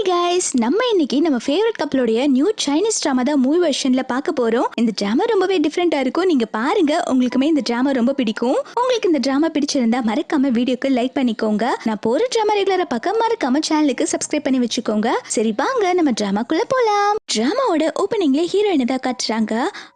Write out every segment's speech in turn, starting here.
Guys, நம்ம இன்னைக்கு நம்ம ஃபேவரட் கப்பலோடைய நியூ சைனீஸ் டிராமா தான் மூவி வெர்ஷன்ல பார்க்க போறோம். இந்த டிராமா ரொம்பவே டிஃப்ரெண்டா இருக்கும். நீங்க பாருங்க, உங்களுக்குமே இந்த டிராமா ரொம்ப பிடிக்கும். உங்களுக்கு இந்த டிராமா பிடிச்சிருந்தா மறக்காம வீடியோக்கு லைக் பண்ணிக்கோங்க. நான் போற டிராமா ரெகுலரா பார்க்க மறக்காம சேனலுக்கு சப்ஸ்கிரைப் பண்ணி வச்சுக்கோங்க. சரி வாங்க நம்ம டிராமாக்குள்ள போலாம். டிராமாவோட ஓபனிங்ல ஹீரோயினை தான் காட்டுறாங்க.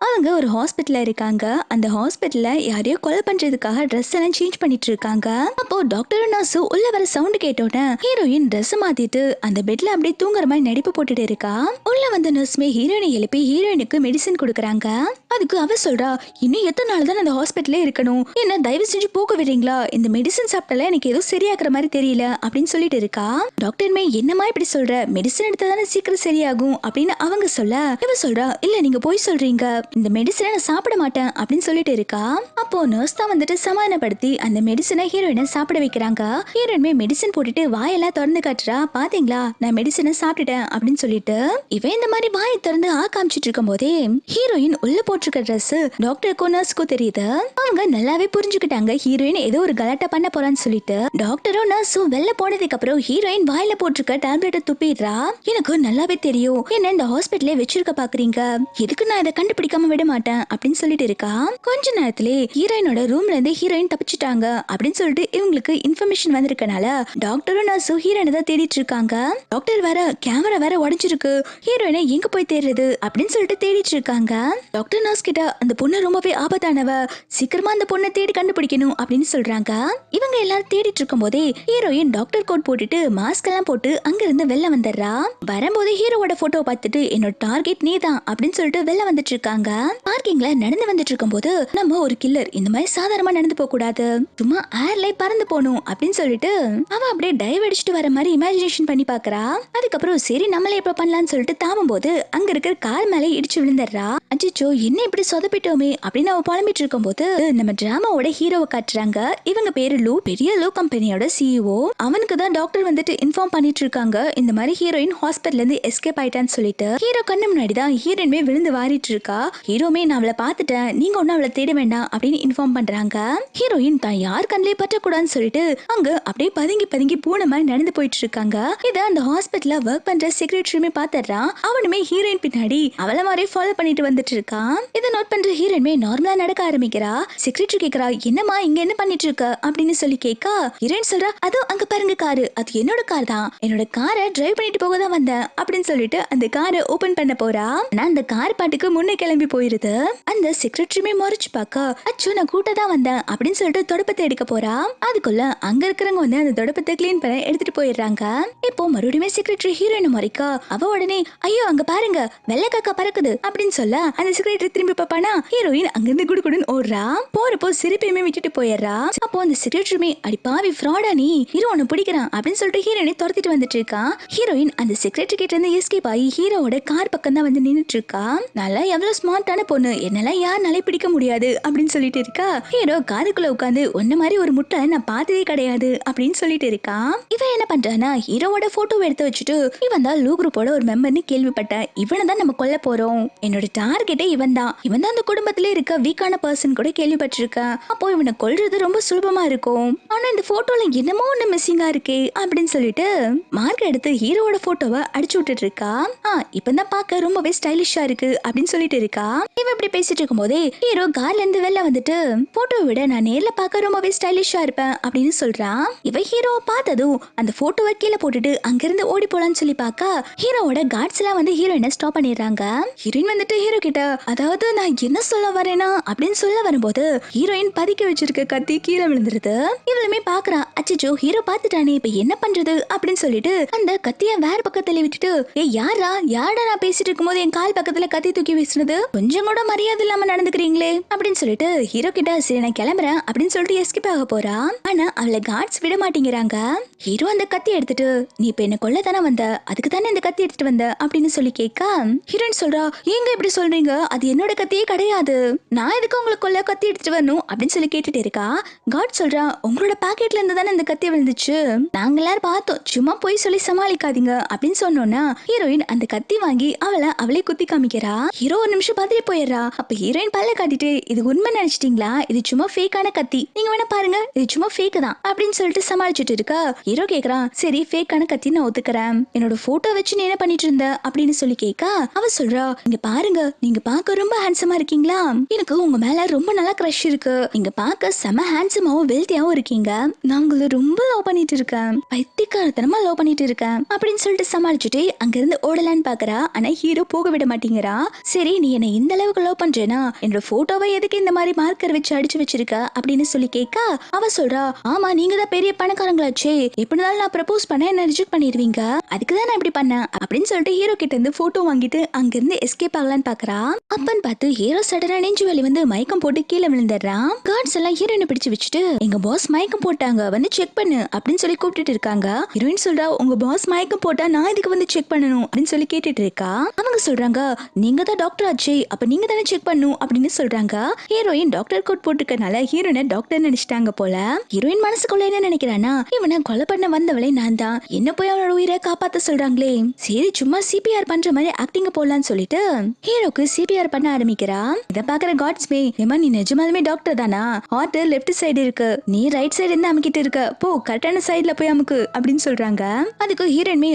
அவங்க ஒரு ஹாஸ்பிட்டல்ல இருக்காங்க. அந்த ஹாஸ்பிட்டல்ல யாரையோ கொலை பண்றதுக்காக ட்ரெஸ் எல்லாம் சேஞ்ச் பண்ணிட்டு இருக்காங்க. அப்போ டாக்டர் நர்ஸு உள்ள வர சவுண்ட் கேட்டோட ஹீரோயின் ட்ரெஸ் மாத்திட்டு அந்த பெட்ல அப்படியே தூங்குற மாதிரி நடிப்பு போட்டுட்டு இருக்கா. உள்ள வந்த நர்ஸ்மே ஹீரோயினை எழுப்பி ஹீரோயினுக்கு மெடிசன் கொடுக்கறாங்க. அதுக்கு அவ சொல்றா, இன்னும் எத்தனை நாள் தான் அந்த ஹாஸ்பிட்டல்ல இருக்கணும், என்ன தயவு செஞ்சு போக விடுறீங்களா, இந்த மெடிசன் சாப்பிட்டால எனக்கு ஏதோ சரியாக்குற மாதிரி தெரியல அப்படின்னு சொல்லிட்டு இருக்கா. டாக்டர்மே என்னமா இப்படி சொல்ற, மெடிசன் எடுத்தாதானே சீக்கிரம் சரியாகும் அப்படின்னு அவங்க சொல்ல இவ சொல்றா, இல்ல நீங்க போய் சொல்றீங்க, இந்த மெடிசனை நான் சாப்பிட மாட்டேன் அப்படின்னு சொல்லிட்டு இருக்கா. அப்போ நர்ஸ் தான் வந்துட்டு சமாதானப்படுத்தி அந்த மெடிசனை ஹீரோயினை சாப்பிட வைக்கிறாங்க. ஹீரோயின்மே மெடிசன் போட்டுட்டு வாயெல்லாம் திறந்து காட்டுறா, பாத்தீங்களா நான் மெடிசனை சாப்பிட்டுட்டேன் அப்படின்னு சொல்லிட்டு. இவன் இந்த மாதிரி வாயை திறந்து காமிச்சிட்டு இருக்கும் போதே ஹீரோயின் உள்ள போட்டிருக்க ட்ரெஸ் டாக்டருக்கும் நர்ஸ்க்கும் தெரியுது. அவங்க நல்லாவே புரிஞ்சுக்கிட்டாங்க ஹீரோயின் ஏதோ ஒரு கலாட்டா பண்ண போறான்னு சொல்லிட்டு. டாக்டரும் நர்ஸும் வெளில போனதுக்கு அப்புறம் ஹீரோயின் வாயில போட்டிருக்க டேப்லெட்டை துப்பிடுறா. எனக்கு நல்லாவே தெரியும் என்ன இந்த ஹாஸ்பிட்டலே வச்சிருக்க பாக்குறீங்க, எதுக்கு நான் இதை கண்டுபிடிக்காம விட மாட்டேன் அப்படின்னு சொல்லிட்டு இருக்கா. கொஞ்ச நேரத்திலே ஹீரோயினோட ரூம்ல இருந்து ஹீரோயின் தப்பிச்சிட்டாங்க அப்படின்னு சொல்லிட்டு இவங்களுக்கு இன்ஃபர்மேஷன் வந்திருக்கனால டாக்டரும் நர்ஸும் ஹீரோயினை தான் தேடிட்டு இருக்காங்க. டாக்டர் வேற கேமரா வேற உடைஞ்சிருக்கு, ஹீரோயினை எங்க போய் தேடுறது அப்படின்னு சொல்லிட்டு தேடிட்டு இருக்காங்க. டாக்டர் நர்ஸ் கிட்ட அந்த பொண்ணு ரொம்பவே ஆபத்தானவ, சீக்கிரமா அந்த பொண்ணை தேடி கண்டுபிடிக்கணும் அப்படின்னு சொல்றாங்க. இவங்க எல்லாரும் தேடிட்டு இருக்கும் போதே ஹீரோயின் டாக்டர் கோட் போட்டுட்டு மாஸ்க் எல்லாம் போட்டு அங்க இருந்து வெளில வந்துடுறா. வரும்போது ஹீரோவோட போட்டோ பார்த்துட்டு என்னோட டார்கெட் நீ தான் அப்படின்னு சொல்லிட்டு வெளில வந்துட்டு இருக்காங்க. பார்க்கிங்ல நடந்து வந்துட்டு இருக்கும் போது நம்ம ஒரு கில்லர் இந்த மாதிரி சாதாரணமா நடந்து போக கூடாது, சும்மா ஏர்ல பறந்து போகணும் அப்படின்னு சொல்லிட்டு அவ அப்படியே டைவ் அடிச்சுட்டு வர மாதிரி இமேஜினேஷன் பண்ணி பாக்குறா. அதுக்கப்புறம் சரி நம்மளே இப்ப பண்ணலாம்னு சொல்லிட்டு தாவும் போது அங்க இருக்கிற கார் மேலே இடிச்சு விழுந்துடுறா. அச்சோ என்ன இப்படி சொதப்பிட்டோமே அப்படின்னு அவ புலம்பிட்டு இருக்கும் போது நம்ம டிராமாவோட ஹீரோவை காட்டுறாங்க. இவங்க பேரு லூ, பெரிய லூ கம்பெனியோட சிஇஓ. அவனுக்கு தான் டாக்டர் வந்துட்டு இன்ஃபார்ம் பண்ணிட்டு இருக்காங்க இந்த மாதிரி ஹீரோயின் ஹாஸ்பிட்டல்ல இருந்து எஸ்கேப் ஆயிட்டான்னு சொல்லிட்டு. ஹீரோ கண்ணு முன்னாடி தான் ஹீரோயின்மே விழுந்து வாரிட்டு இருக்கா. ஹீரோமே நான் அவளை பார்த்துட்டேன், நீங்க ஒன்னும் அவளை தேட வேண்டாம் அப்படின்னு இன்ஃபார்ம் பண்றாங்க. ஹீரோயின் தான் யார் கண்ணிலே பற்றக்கூடாதுன்னு சொல்லிட்டு அங்க அப்படியே பதுங்கி பதுங்கி பூனை மாதிரி நடந்து போயிட்டு இருக்காங்க. இதை அந்த ஹாஸ்பிட்டல்ல ஒர்க் பண்ற செக்ரட்டரியுமே பாத்துறான். அவனுமே ஹீரோயின் பின்னாடி அவள மாதிரி ஃபாலோ பண்ணிட்டு வந்துட்டு இருக்கான். இதை நோட் பண்ற ஹீரோயின்மே நார்மலா நடக்க ஆரம்பிக்கிறா. செக்ரட்டரி கேக்குறா, என்னமா இங்க என்ன பண்ணிட்டு இருக்க அப்படின்னு சொல்லி கேட்கா. ஹீரோயின் சொல்றா, அதோ அங்க பாருங்க காரு, அது என்னோட கார் தான், என்னோட காரை டிரைவ் பண்ணிட்டு போக தான் வந்தேன் அப்படின்னு சொல்லிட்டு அந்த காரை ஓபன் பண்ண போறா. ஆனா அந்த கார் பாட்டுக்கு முன்னே கிளம்பி போயிருது. அந்த செக்ரட்டரியுமே மறைச்சு பார்க்க, அச்சோ நான் கூட்ட தான் வந்தேன் அப்படின்னு சொல்லிட்டு தொடப்பத்தை எடுக்க போறா. அதுக்குள்ள அங்க இருக்கிறவங்க வந்து அந்த தொடப்பத்தை கிளீன் பண்ண எடுத்துட்டு போயிடுறாங்க. இப்போ மறுபடியும் செக்ரட்டரி ஹீரோயின் மறைக்கா. அவ உடனே ஐயோ அங்க பாருங்க வெள்ளை காக்கா பறக்குது அப்படின்னு சொல்ல அந்த செக்ரட்டரி திரும்பி பாப்பானா ஹீரோயின் அங்கிருந்து குடுகுடுன்னு ஓடுறா. போறப்போ சிரிப்பையுமே விட்டுட்டு போயிடுறா. அப்போ அந்த செக்ரட்டரியுமே அடி பாவி ஃப்ராடா நீ, ஹீரோ உன்னை பிடிக்கிறான் அப்படின்னு சொல்லிட்டு ஹீரோயினை துரத்திட்டு வந்துட்டு இருக்கா. ஹீரோயின் அந்த செக்ரட்டரி கிட்ட இருந்து எஸ்கேப் ஆகி ஹீரோவோட கார் பக்கம் தான் வந்து நின்னுட்டு இருக்கா. நல்லா எவ்வளவு ஸ்மார்ட்டான பொண்ணு, என்னெல்லாம் யாருனாலே பிடிக்க முடியாது அப்படின்னு சொல்லிட்டு இருக்கா. ஹீரோ காருக்குள்ள உட்காந்து ஒன்ன மாதிரி ஒரு முட்டை நான் பார்த்ததே கிடையாது அப்படின்னு சொல்லிட்டு இருக்கா. இவன் என்ன பண்றானா ஹீரோவோட போட்டோ எடுத்து வச்சுட்டு, இவன் தான் லூ குரூப்போட ஒரு மெம்பர்னு கேள்விப்பட்டேன், இவனை தான் நம்ம கொல்ல போறோம், என்னோட டார்கெட்டே இவன் தான் அந்த குடும்பத்திலே இருக்க வீக்கான பர்சன் கூட கேள்விப்பட்டிருக்கேன், அப்போ இவனை கொல்றது ரொம்ப சுலபமா இருக்கும், ஆனா இந்த போட்டோல என்னமோ ஒண்ணு மிஸ்ஸிங்கா இருக்கே அப்படின்னு சொல்லிட்டு மார்க் எடுத்து ஹீரோவோட போட்டோவை அடிச்சு விட்டுட்டு இருக்கா. இப்பதான் பார்க்க ரொம்பவே ஸ்டைலிஷா இருக்கு அப்படின்னு சொல்லிட்டு இருக்கா. இவன் இப்படி பேசிட்டு இருக்கும் போதே ஹீரோ கார்ல இருந்து வெளில வந்துட்டு போட்டோவை விட நான் நேர்ல பார்க்க ரொம்பவே ஸ்டைலிஷா இருப்பேன் அப்படின்னு சொல்றான். இவன் ஹீரோவை பார்த்ததும் அந்த போட்டோவை கீழே போட்டுட்டு அங்கிருந்து ஓடி போலான்னு சொல்லி பார்க்க ஹீரோவோட கார்ட்ஸ் எல்லாம் வந்து ஹீரோயினை ஸ்டாப் பண்ணிடுறாங்க. ஹீரோயின் வந்துட்டு ஹீரோ கிட்ட, அதாவது நான் என்ன சொல்ல வரேனா அப்படின்னு சொல்ல வரும்போது ஹீரோயின் பதுக்கி வச்சிருக்க கத்தி கீழே விழுந்துருது. இவளுமே பாக்குறா, அச்சோ ஹீரோ பாத்துட்டானே இப்ப என்ன பண்றது அப்படின்னு சொல்லிட்டு அந்த கத்திய வேற பக்கத்துல விட்டுட்டு, யாரா நான் பேசிட்டு இருக்கும் போது என் கால் பக்கத்துல கத்தி தூக்கி வீசினது, கொஞ்சம் கூட மரியாதை இல்லாம நடந்துக்கிறீங்களே அப்படின்னு சொல்லிட்டு ஹீரோ கிட்ட சரி நான் கிளம்புறேன் அப்படின்னு சொல்லிட்டு எஸ்கேப் ஆக போறா. ஆனா அவளை கார்ட்ஸ் விட மாட்டேங்கிறாங்க. ஹீரோ அந்த கத்தி எடுத்துட்டு, நீ இப்ப என்ன கொல்ல தானே வந்த, அதுக்கு தானே இந்த கத்தி எடுத்துட்டு வந்த அப்படின்னு சொல்லி கேட்க ஹீரோயின் சொல்றா, ஏங்க இப்படி சொல்றீங்க, அது என்னோட கத்தியே கிடையாது, நான் எதுக்கு உங்களுக்கு கொல்ல கத்தி எடுத்துட்டு வரணும் அப்படின்னு சொல்லி கேட்டுட்டு இருக்கா. காட் சொல்றா, உங்களோட பாக்கெட்ல இருந்து தானே இந்த கத்தி விழுந்துச்சு, நாங்க எல்லாரும் பார்த்தோம், சும்மா போய் சொல்லி சமாளிக்காதீங்க அப்படின்னு சொன்னோன்னா ஹீரோயின் அந்த கத்தி வாங்கி அவளே குத்தி காமிக்கிறா. ஹீரோ ஒரு நிமிஷம் பதறி போயிடுறா. அப்ப ஹீரோயின் பல்ல காட்டிட்டு, இது உண்மை நினைச்சிட்டீங்களா, இது சும்மா ஃபேக்கான கத்தி, நீங்க வேணா பாருங்க இது சும்மா ஃபேக் தான் அப்படின்னு சொல்லிட்டு சமாளிச்சுட்டு இருக்கா. ஹீரோ கேக்குறான், சரி ஃபேக்கான கத்தி நான் ஒத்துக்கிறேன், என்னோட போட்டோ வச்சு நீ என்ன பண்ணிட்டு இருந்த அப்படின்னு சொல்லி கேட்க அவ சொல்றா, இங்க பாருங்க, நீங்க பார்க்க ரொம்ப ஹேண்ட்ஸமா இருக்கீங்களா, எனக்கு உங்க மேல ரொம்ப நல்லா கிரஷ் இருக்கு, நீங்க பார்க்க செம ஹேண்ட்ஸமாவும் வெல்த்தியாவும் இருக்கீங்க, நான் உங்களை ரொம்ப லவ் பண்ணிட்டு இருக்கேன், பைத்தியக்காரத்தனமா லவ் பண்ணிட்டு இருக்கேன் அப்படின்னு சொல்லிட்டு சமாளிச்சுட்டு அங்க இருந்து ஓடலான்னு பாக்குறா. ஆனா ஹீரோ போக விட மாட்டேங்கிறா. சரி, நீ என்ன இந்த அளவுக்கு லவ் பண்றேனா என்னோட போட்டோவை எதுக்கு இந்த மாதிரி மார்க்கர் வச்சு அடிச்சு வச்சிருக்க அப்படின்னு சொல்லி கேட்க அவ சொல்றா, ஆமா நீங்க தான் பெரிய பணக்காரங்களாச்சே, எப்படினாலும் நான் ப்ரப்போஸ் பண்ண என்ன ரிஜெக்ட் பண்ணிடுவீங்க, அதுக்குதான் நான் இப்படி பண்ணேன் அப்படின்னு சொல்லிட்டு ஹீரோ கிட்ட இருந்து போட்டோ வாங்கிட்டு அங்க இருந்து எஸ்கேப் ஆகலான்னு பாக்குறா. அப்பன்னு பார்த்து ஹீரோ சடனா நெஞ்சு வலி வந்து மயக்கம் போட்டு கீழே விழுந்துடுறான். கார்ட்ஸ் எல்லாம் ஹீரோயினை பிடிச்சு வச்சுட்டு எங்க பாஸ் மயக்கம் போட்டாங்க வந்து செக் பண்ணு அப்படின்னு சொல்லி கூப்பிட்டு இருக்காங்க. ஹீரோயின் சொல்றா, உங்க பாஸ் மயக்கம் போட்டா நான் இதுக்கு வந்து செக் பண்ணணும் அப்படின்னு சொல்லி கேட்டுட்டு இருக்கா. அவங்க சொல்றாங்க, நீங்க தான் டாக்டர் ஆச்சே, அப்ப நீங்க தானே செக் பண்ணும் அப்படின்னு சொல்றாங்க. ஹீரோயின் டாக்டர் கோட் போட்டுக்கனால ஹீரோயினை டாக்டர் நினைச்சிட்டாங்க போல. ஹீரோயின் மனசுக்குள்ள என்ன நினைக்கிறானா, இவனை கொலை பண்ண வந்தவளே நான் தான், என்ன போய் அவனோட உயிரை காப்பாத்த சொல்றாங்களே, சரி சும்மா சிபிஆர் பண்ற மாதிரி ஆக்டிங் போடலான்னு சொல்லிட்டு ஹீரோக்கு சிபிஆர் பண்ண ஆரம்பிக்கிறா. இத பாக்குற காட்ஸ்மே, ஏமா நீ நிஜமாலுமே டாக்டர் தானா, ஹார்ட் லெஃப்ட் சைடு இருக்கு, நீ ரைட் சைடு இருந்து அமுக்கிட்டு இருக்க, போ கரெக்டான சைடுல போய் அமுக்கு அப்படின்னு சொல்றாங்க. அதுக்கு ஹீரோயின்மே,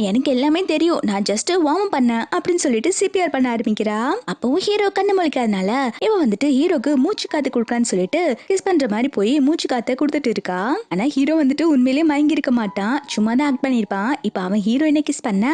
எனக்கு எல்லாமே தெரியும், நான் ஜஸ்ட் வார்ம் அப் பண்ணேன் அப்படின்னு சொல்லிட்டு சிபிஆர் பண்ண ஆரம்பிக்கிறா. அப்பவும் ஹீரோ கண்ணு முழிக்காதனால இவ வந்துட்டு ஹீரோக்கு மூச்சு காத்து கொடுக்கலான்னு சொல்லிட்டு கிஸ் பண்ற மாதிரி போய் மூச்சு காத்த கொடுத்துட்டு இருக்கா. ஆனா ஹீரோ வந்துட்டு உண்மையிலேயே மயங்கி இருக்க மாட்டான், சும்மா தான் ஆக்ட் பண்ணிருப்பான். இப்ப அவன் ஹீரோயினை கிஸ் பண்ண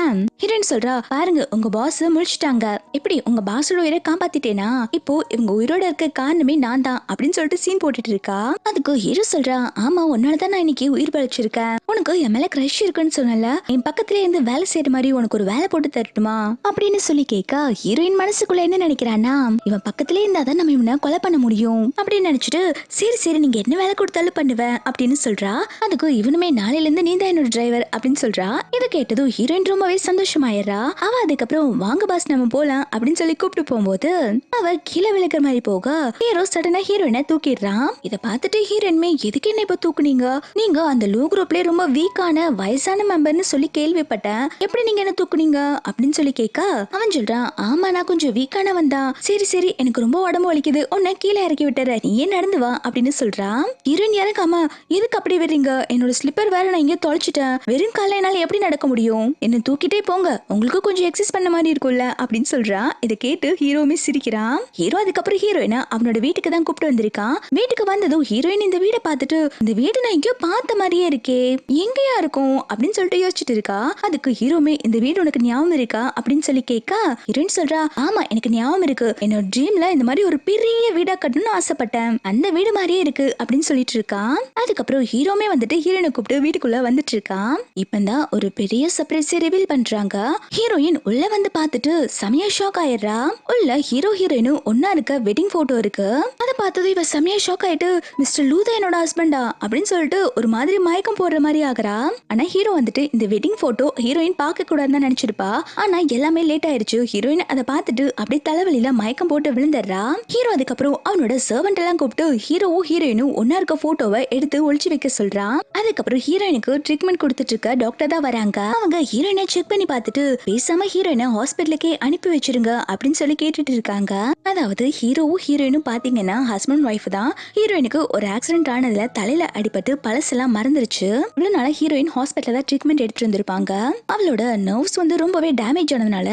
ஹீரோயின் சொல்றா, பாருங்க உங்க பாஸ் முழிச்சிட்டாங்க, எப்படி உங்க பாஸோட உயிரை காப்பாத்திட்டேனா, இப்போ இவங்க உயிரோட இருக்க காரணமே நான் தான் அப்படின்னு சொல்லிட்டு சீன் போட்டுட்டு இருக்கா. அதுக்கு ஹீரோ சொல்றா, ஆமா உன்னாலதான் நான் இன்னைக்கு உயிர் பழிச்சிருக்கேன், உனக்கு என் மேல கிரஷ் இருக்குன்னு சொன்னல, என் பக்கத்துல இருந்து வேலை செய்யற மாதிரி உனக்கு ஒரு வேலை போட்டு தரட்டுமா அப்படின்னு சொல்லி கேட்க ஹீரோயின் மனசுக்குள்ள என்ன நினைக்கிறானா, இவன் பக்கத்துல இருந்தாதான் நம்ம இவனை கொலை பண்ண முடியும் அப்படின்னு நினைச்சிட்டு, சரி சரி நீங்க என்ன வேலை கொடுத்தாலும் பண்ணுவேன் அப்படின்னு சொல்றா. அதுக்கு இவனுமே நாளையில இருந்து நீ தான் என்னோட டிரைவர் அப்படின்னு சொல்றா. இதை கேட்டதும் ஹீரோயின் ரொம்பவே சந்தோஷமாயிடுறா. அவ அதுக்கப்புறம் வாங்க பாஸ் நம்ம போலாம் அப்படின்னு சொல்லி கூப்பிட்டு போகும்போது அவ கீழே விழுக்கிற மாதிரி போக ஹீரோ சடனா ஹீரோயினை தூக்கிடுறான். இதை பார்த்துட்டு ஹீரோயின்மே, எதுக்கு என்ன இப்ப தூக்குனீங்க, நீங்க அந்த லோ குரூப்லயே ரொம்ப வீக்கான வயசான மெம்பர்னு சொல்லி கேள்விப்பட்டேன், எப்படி நீங்க என்ன தூக்குனீங்க அப்படின்னு சொல்லி கேட்க அவன் சொல்றான், ஆமா நான் கொஞ்சம் வீக்கானவன் தான், சரி சரி எனக்கு ரொம்ப உடம்பு வலிக்குது, உன்னை கீழே இறக்கி விட்டுற, நீ ஏன் நடந்து வா அப்படின்னு சொல்றான். ஹீரோயின் இறக்காம, எதுக்கு அப்படி வர்றீங்க, என்னோட ஸ்லிப்பர் வேற நான் இங்க தொலைச்சிட்டேன், வெறும் காலையில என்னால எப்படி நடக்க முடியும், என்ன தூக்கிட்டே போங்க, உங்களுக்கு கொஞ்சம் எக்ஸசைஸ் பண்ண மாதிரி இருக்கும்ல அப்படின்னு சொல்றான். இதை கேட்டு ஹீரோவுமே சிரிக்கிறான். ஹீரோ அதுக்கப்புறம் ஹீரோயினை அவனோட வீட்டுக்கு தான் கூப்பிட்டு வந்திருக்கான். வீட்டுக்கு வந்ததும் ஹீரோயின் இந்த வீடை பார்த்துட்டு, இந்த வீடு நான் எங்கேயோ பார்த்த மாதிரியே இருக்கே, எங்கேயா இருக்கும் அப்படின்னு சொல்லிட்டு யோசிச்சுட்டு இருக்கா. அதுக்கு ஹீரோமே, இந்த வீடு உனக்கு ஞாபகம் இருக்கா அப்படின்னு சொல்லி கேட்க ஹீரோயின் சொல்றா, ஆமா எனக்கு ஞாபகம் இருக்கு, என்னோட ட்ரீம்ல இந்த மாதிரி ஒரு பெரிய வீடா கட்டணும்னு ஆசைப்பட்டேன், அந்த வீடு மாதிரியே இருக்கு அப்படின்னு சொல்லிட்டு இருக்கான். அதுக்கப்புறம் ஹீரோமே வந்துட்டு ஹீரோயினை கூப்பிட்டு வீட்டுக்குள்ள வந்துட்டு இருக்கான். இப்பதான் ஒரு பெரிய சர்ப்ரைஸ் ரிவீல் பண்றாங்க. ஹீரோயின் உள்ள வந்து பார்த்துட்டு செமையா ஷாக் ஆயிடுறா. உள்ள ஹீரோ ஹீரோயினும் ஒன்னா இருக்க வெட்டிங் போட்டோ இருக்கு. அதை பார்த்தது இவ செமையா ஷாக் ஆயிட்டு, மிஸ்டர் லூதா என்னோட ஹஸ்பண்டா அப்படின்னு சொல்லிட்டு ஒரு மாதிரி மயக்கம் போடுற மாதிரி ஆகுறா. ஆனா ஹீரோ வந்துட்டு இந்த வெட்டிங் போட்டோ ஹீரோயின் பார்க்க கூடாதுன்னு நினைச்சிருப்பா. ஆனா எல்லாமே லேட் ஆயிருச்சு. ஹீரோயின் அதை பார்த்துட்டு அப்படியே தலைவலியில மயக்கம் போட்டு விழுந்துடுறா. ஹீரோ அதுக்கப்புறம் அவனோட சர்வெண்ட் எல்லாம் கூப்பிட்டு ஹீரோவும் ஹீரோயினும் ஒன்னா இருக்க போட்டோவை எடுத்து ஒளிச்சு வைக்க சொல்றான். அதுக்கப்புறம் ஹீரோயினுக்கு ட்ரீட்மெண்ட் கொடுத்துட்டு இருக்க டாக்டர் தான் வராங்க. அவங்க ஹீரோயினை செக் பண்ணி பார்த்துட்டு பேசாம ஹீரோயினை ஹாஸ்பிட்டலுக்கே அனுப்பி வச்சிருங்க அப்படின்னு சொல்லி கேட்டுட்டு இருக்காங்க. அதாவது ஹீரோவும் ஹீரோயினும் பாத்தீங்கன்னா ஹஸ்பண்ட் ஒய்ஃப் தான். ஹீரோயினுக்கு ஒரு ஆக்சிடென்ட் ஆனதுல தலையில அடிபட்டு பழசெல்லாம் மறந்துருச்சு. இவ்வளவு நாளா ஹீரோயின் ஹாஸ்பிட்டல்ல தான் ட்ரீட்மெண்ட் எடுத்துட்டு வந்திருப்பாங்க. அவளோட நர்வ்ஸ் வந்து ரொம்பவே டேமேஜ் ஆனதுனால